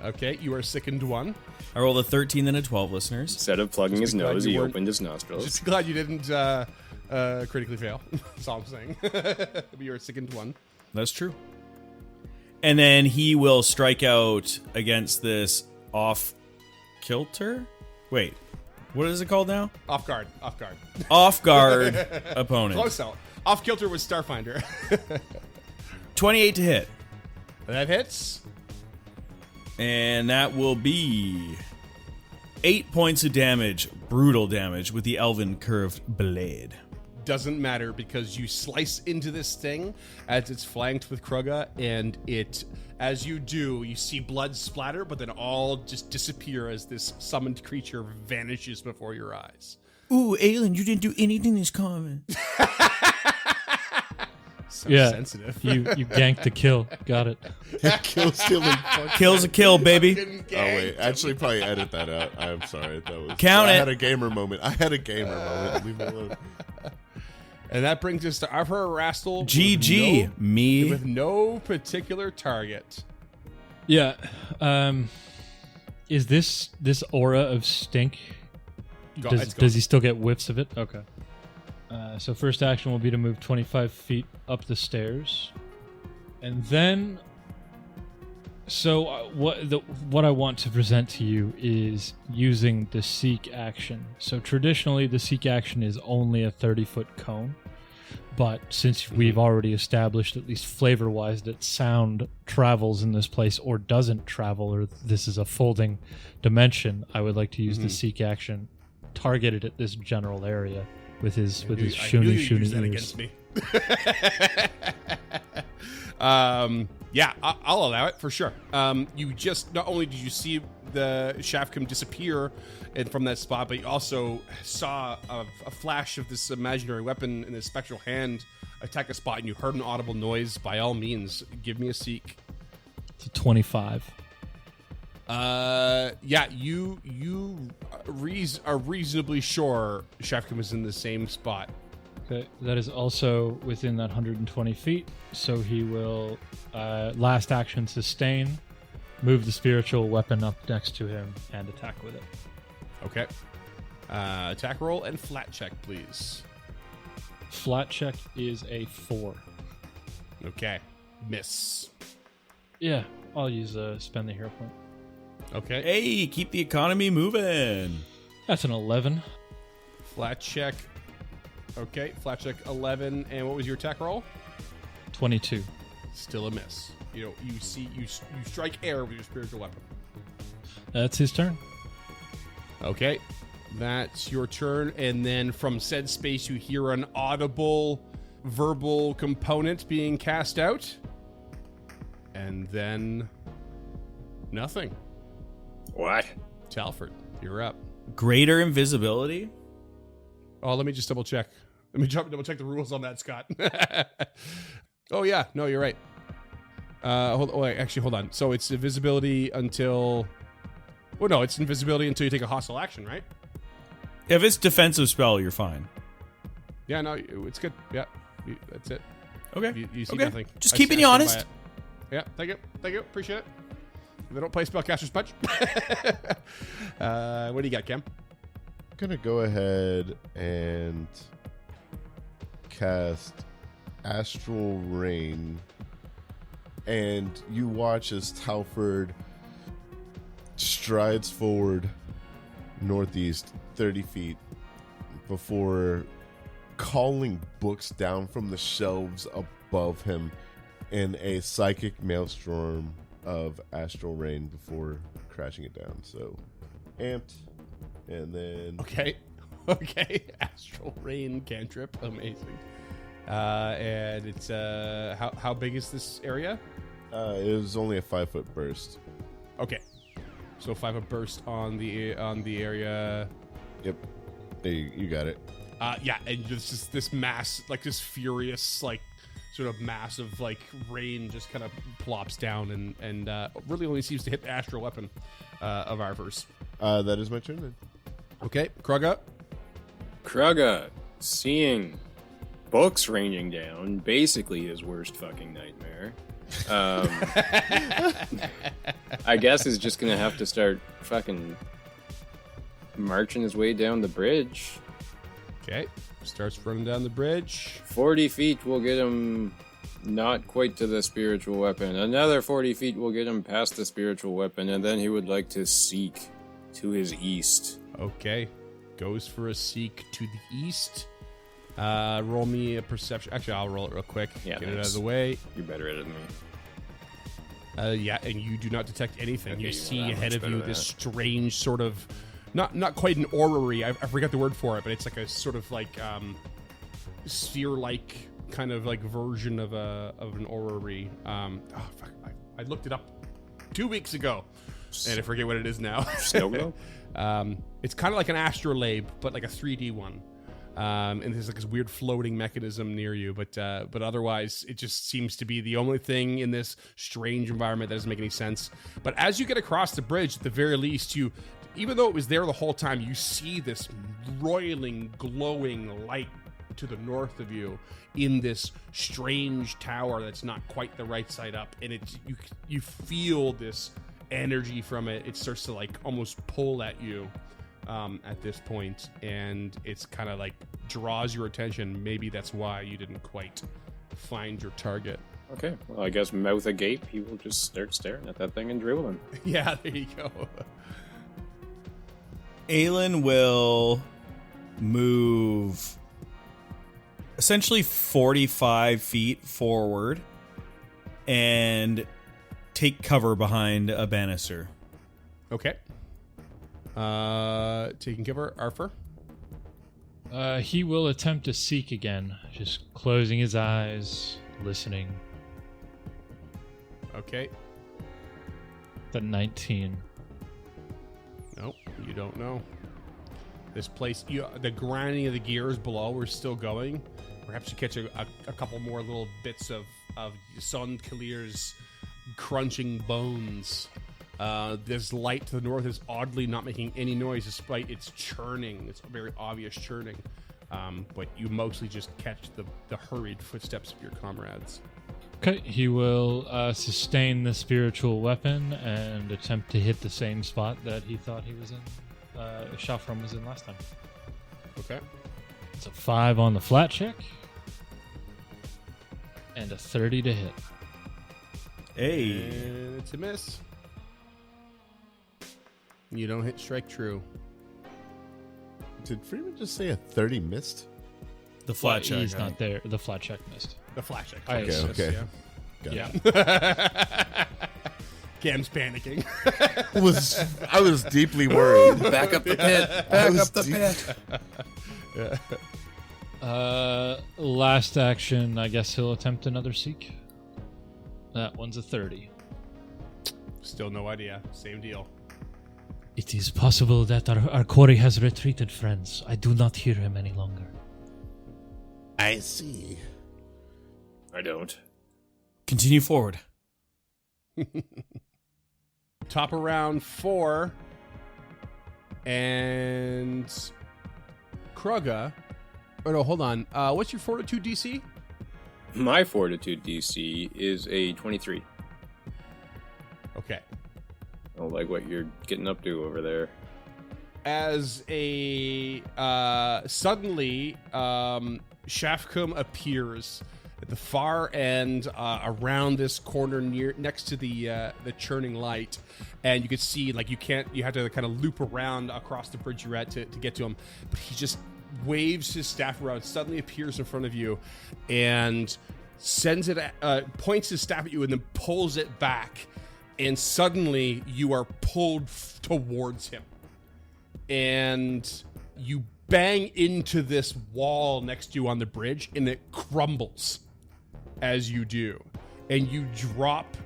Okay, you are sickened one. I rolled a 13 and a 12, listeners. Instead of plugging his glad nose, you he weren't- opened his nostrils. Just glad you didn't critically fail. That's all I'm saying. But you're a sickened one. That's true. And then he will strike out against this off-kilter? Wait, what is it called now? Off guard. Off guard. Off-guard opponent. Close out. Off kilter was Starfinder. 28 to hit. That hits. And that will be 8 points of damage, brutal damage, with the elven curved blade. Doesn't matter because you slice into this thing as it's flanked with Krugga, and as you do, you see blood splatter, but then all just disappear as this summoned creature vanishes before your eyes. Ooh, Aelin, you didn't do anything this common. So Yeah. sensitive. You ganked the kill. Got it. Kill stealing. Kill's a kill, baby. Oh wait, actually, probably edit that out. I'm sorry. That was Count I it. had a gamer moment. Leave me alone. And that brings us to Arthur Rastel. GG, me. With no particular target. Yeah. Is this aura of stink? It's gone. Does he still get whiffs of it? Okay. So first action will be to move 25 feet up the stairs, and then. So what I want to present to you is using the seek action. So traditionally, the seek action is only a 30-foot cone, but since we've already established, at least flavor-wise, that sound travels in this place or doesn't travel, or this is a folding dimension, I would like to use the seek action targeted at this general area with his I knew shoony you'd use that ears. against me. Yeah, I'll allow it for sure. You just not only did you see the Shafcom disappear from that spot, but you also saw a flash of this imaginary weapon in his spectral hand attack a spot, and you heard an audible noise. By all means, give me a seek. It's a 25. Yeah, you are reasonably sure Shafcom is in the same spot. Okay, that is also within that 120 feet, so he will last action sustain, move the spiritual weapon up next to him, and attack with it. Okay. Attack roll and flat check, please. Flat check is a 4. Okay. Miss. Yeah, I'll use spend the hero point. Okay. Hey, keep the economy moving. That's an 11. Flat check. Okay, flat check 11. And what was your attack roll? 22. Still a miss. You strike air with your spiritual weapon. That's his turn. Okay, that's your turn. And then from said space, you hear an audible verbal component being cast out. And then nothing. What? Talford, you're up. Greater invisibility? Oh, let me just double check. Let me double check the rules on that, Scott. Oh yeah, no, you're right. Hold on. So it's invisibility until. Well, no, it's invisibility until you take a hostile action, right? If it's defensive spell, you're fine. Yeah, no, it's good. Yeah, that's it. Okay. You see Okay. nothing. Just I keeping stand you by honest. it. Yeah, thank you, appreciate it. They don't play Spellcaster's Punch. What do you got, Cam? I'm gonna go ahead and cast Astral Rain, and you watch as Talford strides forward northeast 30 feet before calling books down from the shelves above him in a psychic maelstrom of astral rain before crashing it down. So amped, and then Okay. Astral Rain cantrip. Amazing. And it's how big is this area? it was only a 5-foot burst. Okay. So 5-foot burst on the area. Yep, you got it. Yeah, and just this mass, like this furious, like sort of mass of like rain just kind of plops down and really only seems to hit the astral weapon of Arthur's. That is my turn then. Okay, Krugga. Krugga, seeing books raining down, basically his worst fucking nightmare. I guess is just gonna have to start fucking marching his way down the bridge. Okay, starts running down the bridge. 40 feet will get him not quite to the spiritual weapon. Another 40 feet will get him past the spiritual weapon, and then he would like to seek to his east. Okay, goes for a seek to the east. Roll me a perception. Actually, I'll roll it real quick. Yeah, Get it out thanks. of the way. You're better at it than me. Yeah, and you do not detect anything. Okay, You you know see that ahead much of better you than this that. strange sort of, not quite an orrery. I forgot the word for it, but it's like a sort of like sphere-like kind of like version of an orrery. Fuck, I looked it up 2 weeks ago, and I forget what it is now. Snow globe? It's kind of like an astrolabe, but like a 3D one. And there's like this weird floating mechanism near you, but otherwise it just seems to be the only thing in this strange environment that doesn't make any sense. But as you get across the bridge, at the very least, even though it was there the whole time, you see this roiling, glowing light to the north of you in this strange tower that's not quite the right side up, and you feel this energy from it. It starts to like almost pull at you. At this point, and it's kind of like draws your attention. Maybe that's why you didn't quite find your target. Okay, well, I guess mouth agape, he will just start staring at that thing and drooling. Yeah, there you go. Aelin will move essentially 45 feet forward and take cover behind a banister. Okay. Taking cover, Arthur. He will attempt to seek again, just closing his eyes, listening. Okay. The 19. Nope, you don't know. This place, the grinding of the gears below are still going. Perhaps you catch a couple more little bits of Son Kalir's crunching bones. This light to the north is oddly not making any noise despite its churning. It's a very obvious churning. But you mostly just catch the hurried footsteps of your comrades. Okay, he will sustain the spiritual weapon and attempt to hit the same spot that he thought he was in. Shafram was in last time. Okay. It's a 5 on the flat check. And a 30 to hit. Hey. And it's a miss. You don't hit strike true. Did Freeman just say a 30 missed? The flat check. He's not there. The flat check missed. The flash check. Okay, okay. Got Yeah. Cam's panicking. I was deeply worried. Back up the pit. Back up the pit. Last action, I guess he'll attempt another seek. That one's a 30. Still no idea. Same deal. It is possible that our quarry has retreated, friends. I do not hear him any longer. I see. I don't. Continue forward. Top of round 4. And Krugga. Oh no, hold on. What's your fortitude DC? My fortitude DC is a 23. Okay. I don't like what you're getting up to over there. As a suddenly Shafkum appears at the far end around this corner next to the churning light, and you can see like you have to kind of loop around across the bridge you're at to get to him, but he just waves his staff around, suddenly appears in front of you, and sends it points his staff at you and then pulls it back, and suddenly you are pulled towards him, and you bang into this wall next to you on the bridge, and it crumbles as you do, and you drop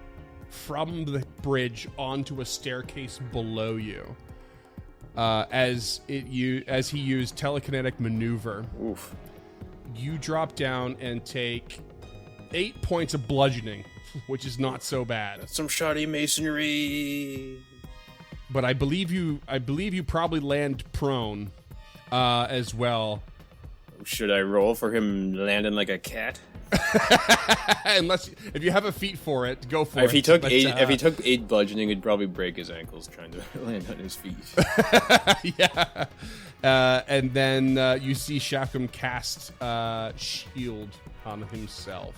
from the bridge onto a staircase below you. As he used telekinetic maneuver. Oof. You drop down and take 8 points of bludgeoning, which is not so bad. Some shoddy masonry. But I believe you probably land prone as well. Should I roll for him landing like a cat? Unless if you have a feat for it, go for it. If he took eight bludgeoning, it'd probably break his ankles trying to land on his feet. Yeah. And then you see Shakum cast shield on himself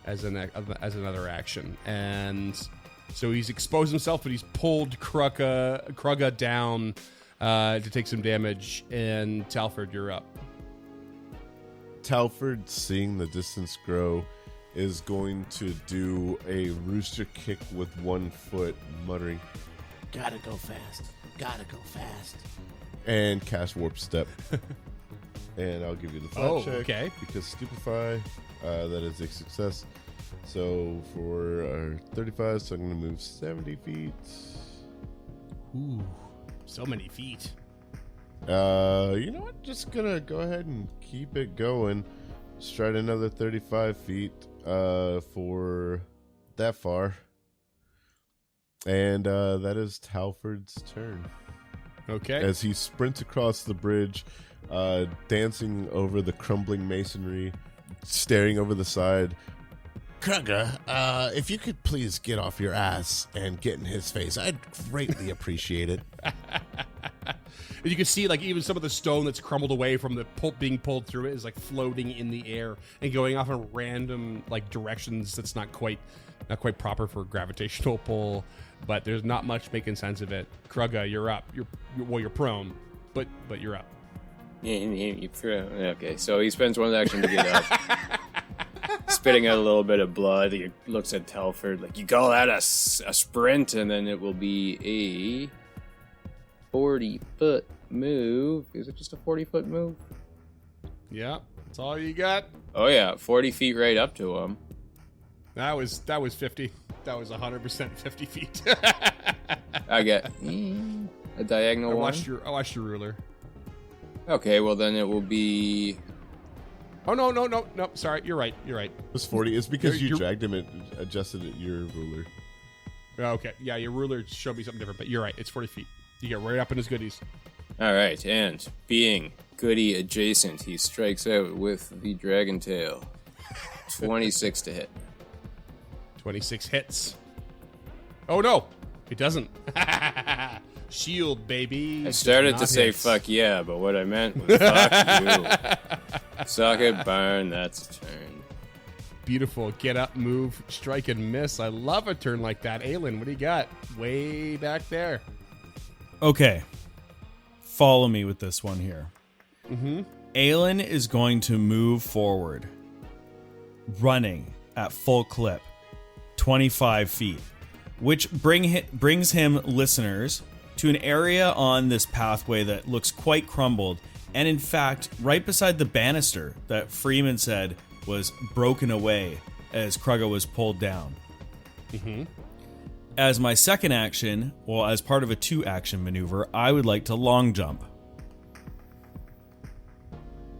as another action, and so he's exposed himself, but he's pulled Krugga down to take some damage. And Talford, you're up. Talford, seeing the distance grow, is going to do a rooster kick with 1 foot, muttering, Gotta go fast. Gotta go fast. and cast Warp Step. And I'll give you the flat check. Okay. Because Stupefy, that is a success. So for 35, so I'm going to move 70 feet. Ooh, so many feet. You know what? Just gonna go ahead and keep it going. Stride another 35 feet for that far. And that is Talford's turn. Okay. As he sprints across the bridge, dancing over the crumbling masonry, staring over the side. Krugga, if you could please get off your ass and get in his face, I'd greatly appreciate it. And you can see, like, even some of the stone that's crumbled away from the being pulled through it is like floating in the air and going off in random like directions that's not quite proper for gravitational pull. But there's not much making sense of it. Krugga, you're up. You're prone, but you're up. Okay, so he spends one action to get up. Spitting out a little bit of blood. He looks at Telford like, you call that a sprint? And then it will be a 40-foot move. Is it just a 40-foot move? Yeah, that's all you got. Oh yeah, 40 feet right up to him. That was 50. That was 100% 50 feet. I get a diagonal one. I watched your ruler. Okay, well then it will be. Oh no! Sorry, you're right. It was 40. It's because you You're- dragged him and adjusted it, your ruler. Okay, yeah, your ruler showed me something different, but you're right. It's 40 feet. You get right up in his goodies. All right, and being goody adjacent, he strikes out with the dragon tail. 26 to hit. 26 hits. Oh no, it doesn't. Shield, baby. I started Not to say hits. fuck yeah, but what I meant was fuck you. Suck it, burn, that's a turn. Beautiful. Get up, move, strike, and miss. I love a turn like that. Aelin, what do you got? Way back there. Okay. Follow me with this one here. Mm-hmm. Aelin is going to move forward, running at full clip, 25 feet, which brings him, listeners, to an area on this pathway that looks quite crumbled, and in fact, right beside the banister that Freeman said was broken away as Krugga was pulled down. Mm-hmm. As my second action, well, as part of a 2-action maneuver, I would like to long jump.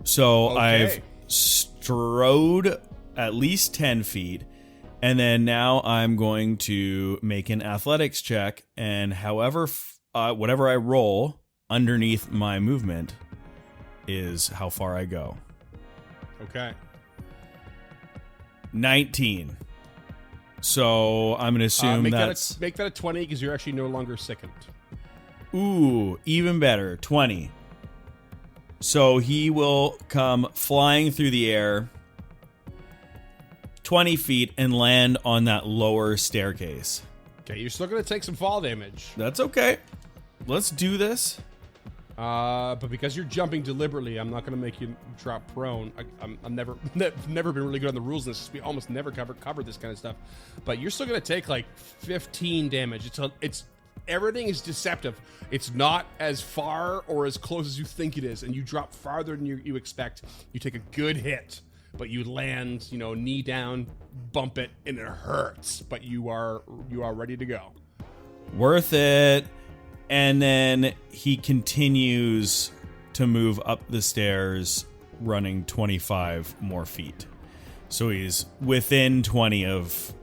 So Okay. I've strode at least 10 feet, and then now I'm going to make an athletics check, and whatever I roll underneath my movement is how far I go. Okay. 19. So I'm going to assume make that's... make that a 20 because you're actually no longer sickened. Ooh, even better. 20. So he will come flying through the air 20 feet and land on that lower staircase. Okay, you're still going to take some fall damage. That's okay. Let's do this. But because you're jumping deliberately, I'm not going to make you drop prone. I'm never been really good on the rules in this. We almost never cover this kind of stuff. But you're still going to take like 15 damage. It's everything is deceptive. It's not as far or as close as you think it is, and you drop farther than you expect. You take a good hit, but you land, knee down, bump it, and it hurts. But you are ready to go. Worth it. And then he continues to move up the stairs, running 25 more feet. So he's within 20 of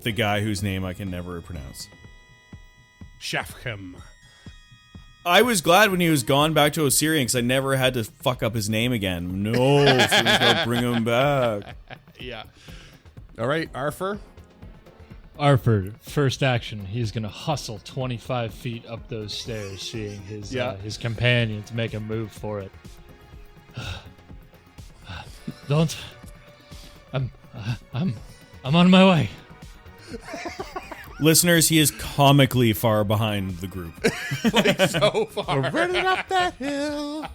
the guy whose name I can never pronounce. Shafkham. I was glad when he was gone back to Osirian because I never had to fuck up his name again. No, so we gotta bring him back. Yeah. All right, Arthur. Arford, first action, he's going to hustle 25 feet up those stairs, seeing his companions make a move for it. Don't. I'm on my way. Listeners, he is comically far behind the group. Like so far. We're running up that hill.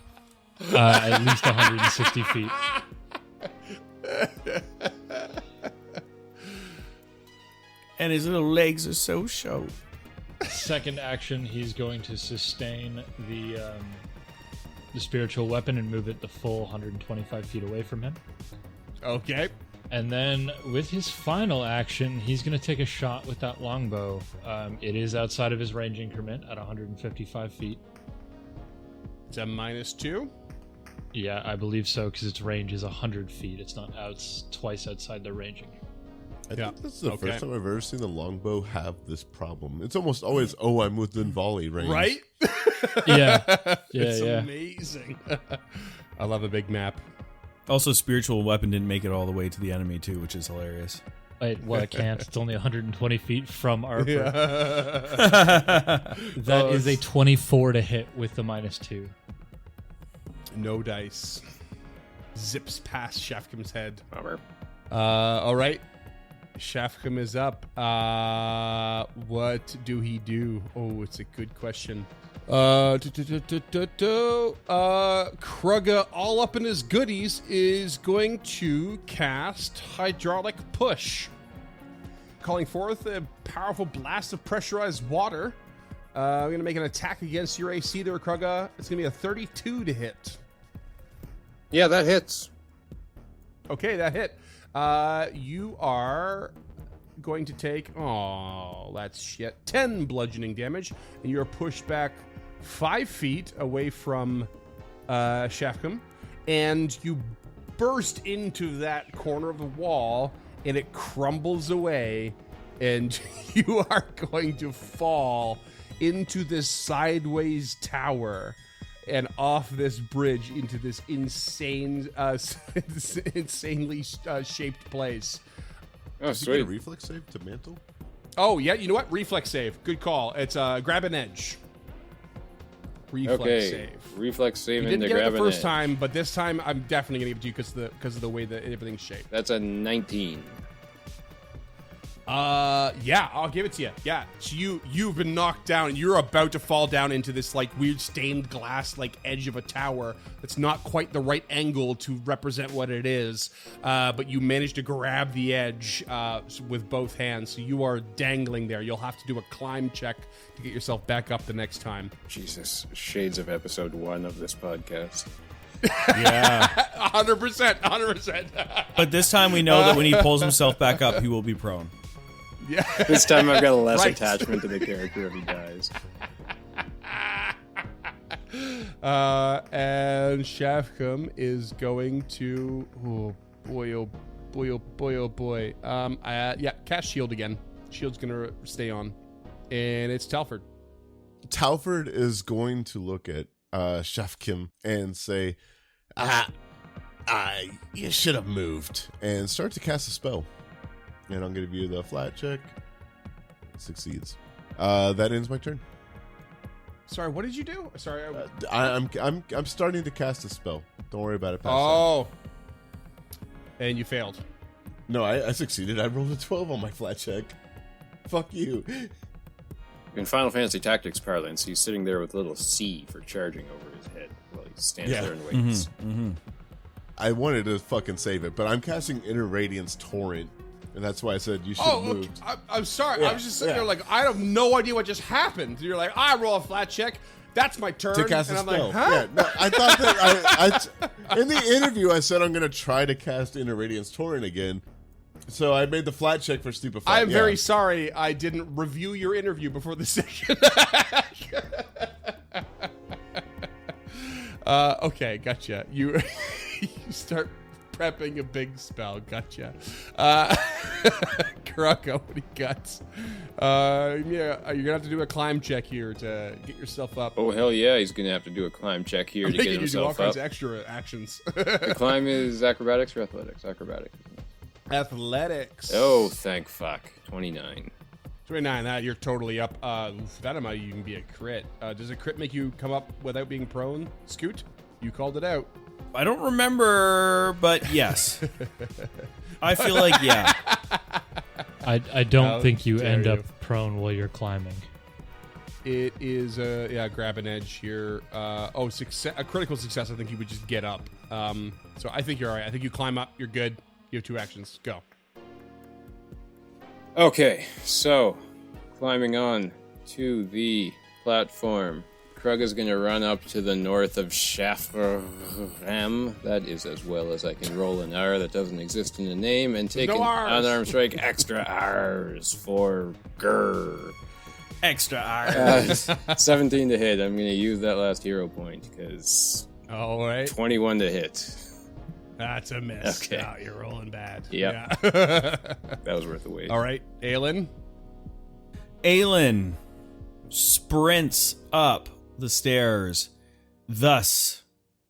At least 160 feet. And his little legs are so short. Second action, he's going to sustain the spiritual weapon and move it the full 125 feet away from him. Okay. And then with his final action, he's going to take a shot with that longbow. It is outside of his range increment at 155 feet. It's a -2. Yeah, I believe so, because its range is 100 feet. It's not twice outside the range increment. I think this is the first time I've ever seen the longbow have this problem. It's almost always, I'm within volley range. Right? Yeah. It's amazing. I love a big map. Also, spiritual weapon didn't make it all the way to the enemy, too, which is hilarious. Wait, well, it can't. It's only 120 feet from Arthur. Yeah. That is a 24 to hit with the -2. No dice. Zips past Shafkam's head. All right. Shafkam is up. What do he do? Oh, it's a good question. Krugga, all up in his goodies, is going to cast Hydraulic Push, calling forth a powerful blast of pressurized water. I'm going to make an attack against your AC there, Krugga. It's going to be a 32 to hit. Yeah, that hits. Okay, that hit. You are going to take, that's shit, 10 bludgeoning damage, and you're pushed back 5 feet away from Shafkham, and you burst into that corner of the wall, and it crumbles away, and you are going to fall into this sideways tower and off this bridge into this insanely shaped place. Oh, Does he get a sweet. reflex save to mantle? Oh, yeah, you know what? Reflex save. Good call. It's grab an edge. Reflex save. Reflex save You into didn't get it grab the an first edge. time, but this time I'm definitely going to give it to you because of the way that everything's shaped. That's a 19. Yeah, I'll give it to you. Yeah, so you've been knocked down and you're about to fall down into this like weird stained glass like edge of a tower that's not quite the right angle to represent what it is. But you managed to grab the edge with both hands, so you are dangling there. You'll have to do a climb check to get yourself back up the next time. Jesus, shades of episode 1 of this podcast. Yeah. 100%. But this time we know that when he pulls himself back up, he will be prone. Yeah. This time I've got a less Right. attachment to the character if he dies. And Shafkham is going to, oh boy. Cast shield again. Shield's gonna stay on, and it's Talford. Talford is going to look at Shafkim and say, you should have moved, and start to cast a spell. And I'm going to give you the flat check. Succeeds. That ends my turn. Sorry, what did you do? Sorry. I'm starting to cast a spell. Don't worry about it. Past And you failed. that. No, I succeeded. I rolled a 12 on my flat check. Fuck you. In Final Fantasy Tactics parlance, he's sitting there with a little C for charging over his head while he stands there and waits. I wanted to fucking save it, but I'm casting Inner Radiance Torrent, and that's why I said you should have moved. Okay. I'm sorry. Yeah, I was just sitting there like, I have no idea what just happened. You're like, I roll a flat check. That's my turn. To cast and a I'm spell. like, huh? Yeah, no, I thought that in the interview I said I'm going to try to cast Inner Radiance Torrent again. So I made the flat check for Stupefy. I am very sorry I didn't review your interview before the session. Okay, gotcha. You start prepping a big spell. Gotcha. Kurako, what do you got? Yeah, you're gonna have to do a climb check here to get yourself up. Oh, hell yeah, he's going to have to do a climb check here I'm to get thinking you do all himself kinds up. of extra actions. The climb is acrobatics or athletics? Acrobatics. Athletics. Oh, thank fuck. 29. 29, that you're totally up. That might even be a crit. Does a crit make you come up without being prone? Scoot, you called it out. I don't remember, but yes. I feel like, yeah. I don't How think you dare end up you. prone while you're climbing. It is, grab an edge here. Success, a critical success, I think you would just get up. So I think you're all right. I think you climb up, you're good. You have 2 actions. Go. Okay, so climbing on to the platform. Krug is going to run up to the north of Shafram. That is as well as I can roll an R that doesn't exist in the name, and take No an Rs. unarmed strike extra R's for grr. Extra iron. 17 to hit. I'm going to use that last hero point because All right. 21 to hit. That's a miss. Okay. Wow, you're rolling bad. Yep. Yeah. That was worth the wait. All right, Aelin. Aelin sprints up the stairs, thus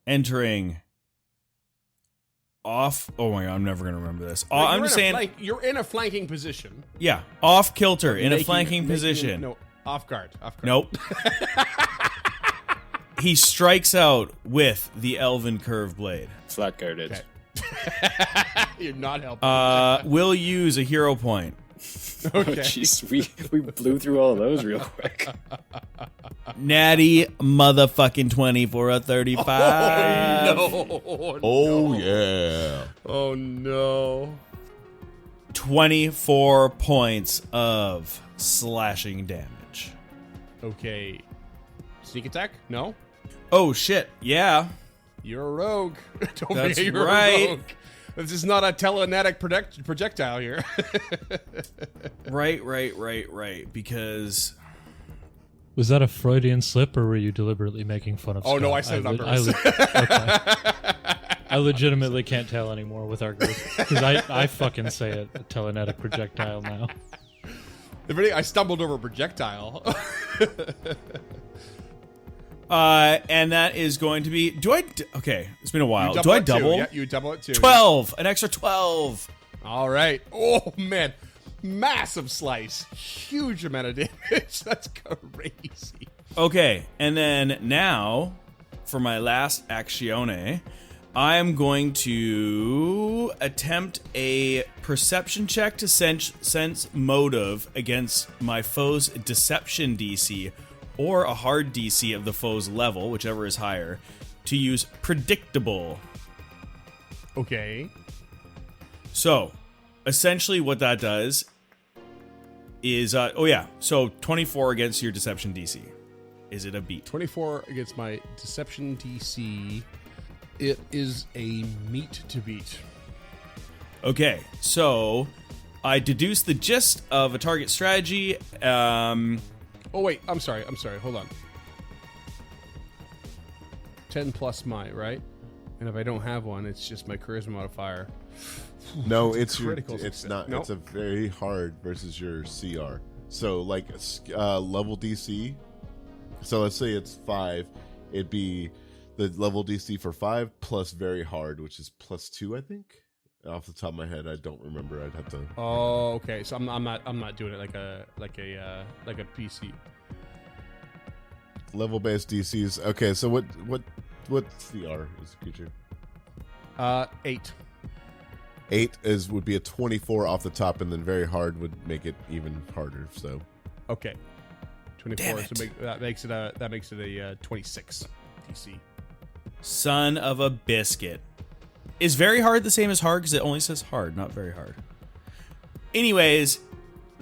entering off. Oh my god, I'm never gonna remember this. I'm just saying, You're in a flanking position. yeah, off kilter in a Making- flanking making- position. No, off guard. Nope. He strikes out with the elven curve blade. Flat guarded. Okay. You're not helping. Will use a hero point. Oh, jeez, we blew through all of those real quick. Natty motherfucking 20 for a 35. Oh, yeah. Oh no. 24 points of slashing damage. Okay. Sneak attack? No. Oh shit, yeah. You're a rogue. Don't That's forget you're right. a rogue. This is not a telekinetic projectile here. Right. Because Was that a Freudian slip, or were you deliberately making fun of? Oh, no, Scott? I said it on I I legitimately can't tell anymore with our group because I fucking say it, a telekinetic projectile now. I stumbled over a projectile. and that is going to be. Okay, it's been a while. You Do I it too. double? Yeah, you double it too. 12, an extra 12. All right. Oh man, massive slice, huge amount of damage. That's crazy. Okay, and then now for my last actione, I am going to attempt a perception check to sense motive against my foe's deception DC or a hard DC of the foe's level, whichever is higher, to use predictable. Okay. So, essentially what that does is, so 24 against your deception DC. Is it a beat? 24 against my deception DC. It is a meat to beat. Okay, so I deduce the gist of a target strategy. Oh wait, I'm sorry. Hold on. 10 plus my, right? And if I don't have one, it's just my charisma modifier. No, it's critical it's success. not. Nope. It's a very hard versus your CR. So like level DC. So let's say it's 5. It'd be the level DC for 5 plus very hard, which is +2, I think. Off the top of my head, I don't remember. I'd have to. Oh, okay. So I'm not doing it like a PC. Level based DCs. Okay, so what CR is the creature? 8. 8 would be a 24 off the top, and then very hard would make it even harder. So Okay. 24. Damn it. So that makes it a 26 DC. Son of a biscuit. Is very hard the same as hard? Because it only says hard, not very hard. Anyways,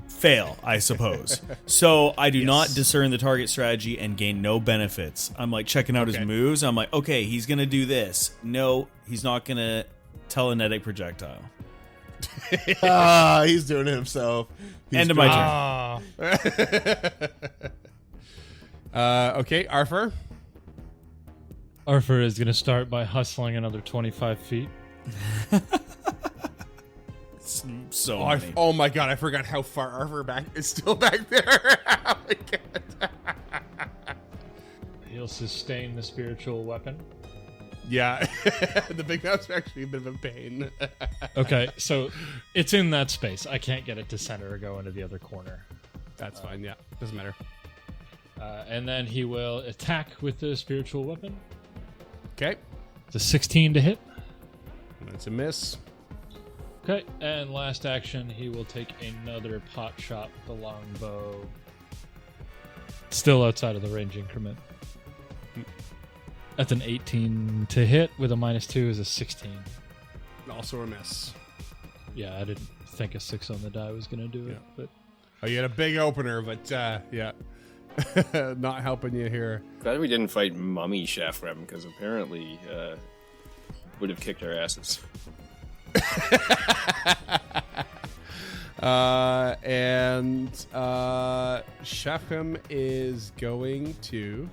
fail, I suppose. So I do not discern the target strategy and gain no benefits. I'm like checking out his moves. I'm like, okay, he's going to do this. No, he's not going to telekinetic projectile. He's doing it himself. End of my turn. Okay, Arthur. Arthur is going to start by hustling another 25 feet. So many. Oh my god, I forgot how far Arthur back is still back there. Oh my god. He'll sustain the spiritual weapon. Yeah, the big mouth's actually a bit of a pain. Okay, so it's in that space. I can't get it to center or go into the other corner. That's fine, yeah. Doesn't matter. And then he will attack with the spiritual weapon. Okay. It's a 16 to hit. That's a miss. Okay, and last action, he will take another pot shot with the longbow. Still outside of the range increment. That's an 18 to hit with a -2 is a 16. Also a miss. Yeah, I didn't think a 6 on the die was going to do it. But Oh, you had a big opener, but yeah. Not helping you here. Glad we didn't fight Mummy Shafram, because apparently would have kicked our asses. And Shafram is going to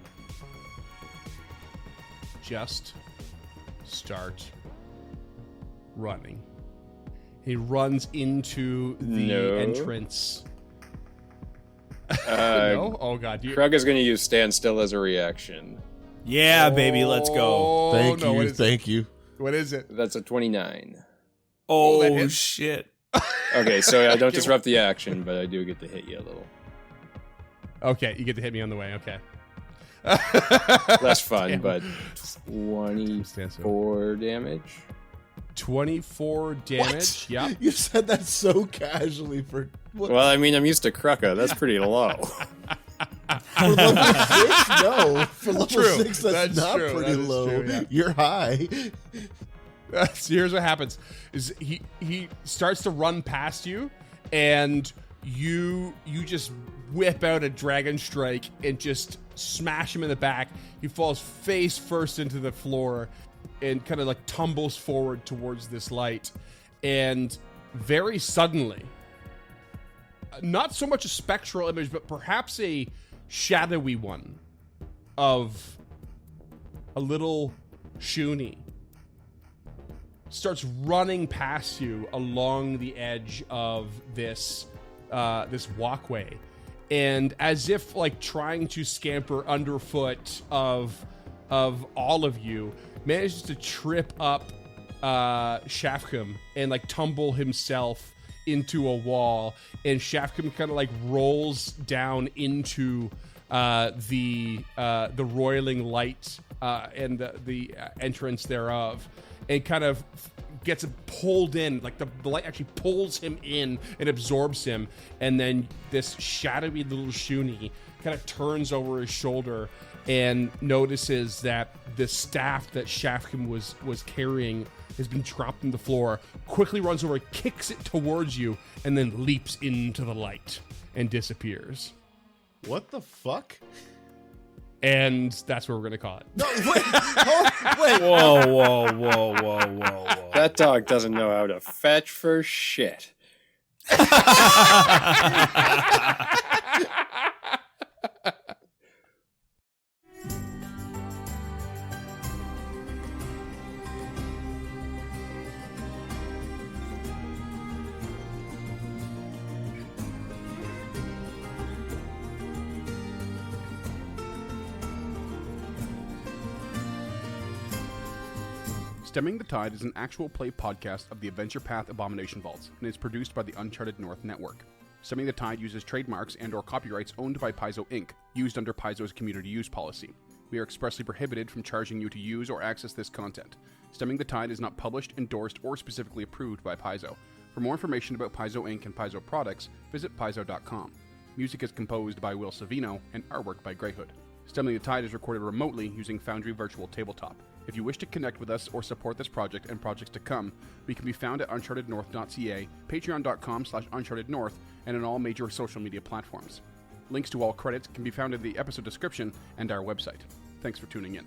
just start running. He runs into the entrance. No? Oh god. Krug is going to use Stand Still as a reaction. Yeah, baby, let's go. Thank you. What is it? That's a 29. Oh, that hits. shit. Okay, so I don't disrupt the action, but I do get to hit you a little. Okay, you get to hit me on the way. Okay. Less fun, but 24 damage. 24 damage. Yeah. You said that so casually for what? Well, I mean, I'm used to Krucka. That's pretty low. For level 6? No. For level True. 6, that's not true. pretty That is low. true, yeah. You're high. So here's what happens: is he starts to run past you, and you just whip out a dragon strike and just smash him in the back. He falls face first into the floor and kind of like tumbles forward towards this light, and very suddenly, not so much a spectral image, but perhaps a shadowy one of a little Shuni starts running past you along the edge of this this walkway, and as if like trying to scamper underfoot of all of you, manages to trip up Shafkum and like tumble himself into a wall, and Shafkum kind of like rolls down into the roiling light and the entrance thereof, and kind of gets pulled in, like the light actually pulls him in and absorbs him, and then this shadowy little Shuni kind of turns over his shoulder and notices that the staff that Shafkum was carrying has been dropped on the floor, quickly runs over, kicks it towards you, and then leaps into the light and disappears. What the fuck? And that's what we're going to call it. No, wait. Whoa. That dog doesn't know how to fetch for shit. Stemming the Tide is an actual play podcast of the Adventure Path Abomination Vaults, and is produced by the Uncharted North Network. Stemming the Tide uses trademarks and/or copyrights owned by Paizo Inc., used under Paizo's community use policy. We are expressly prohibited from charging you to use or access this content. Stemming the Tide is not published, endorsed, or specifically approved by Paizo. For more information about Paizo Inc. and Paizo products, visit paizo.com. Music is composed by Will Savino and artwork by Greyhood. Stemming the Tide is recorded remotely using Foundry Virtual Tabletop. If you wish to connect with us or support this project and projects to come, we can be found at unchartednorth.ca, patreon.com/unchartednorth, and on all major social media platforms. Links to all credits can be found in the episode description and our website. Thanks for tuning in.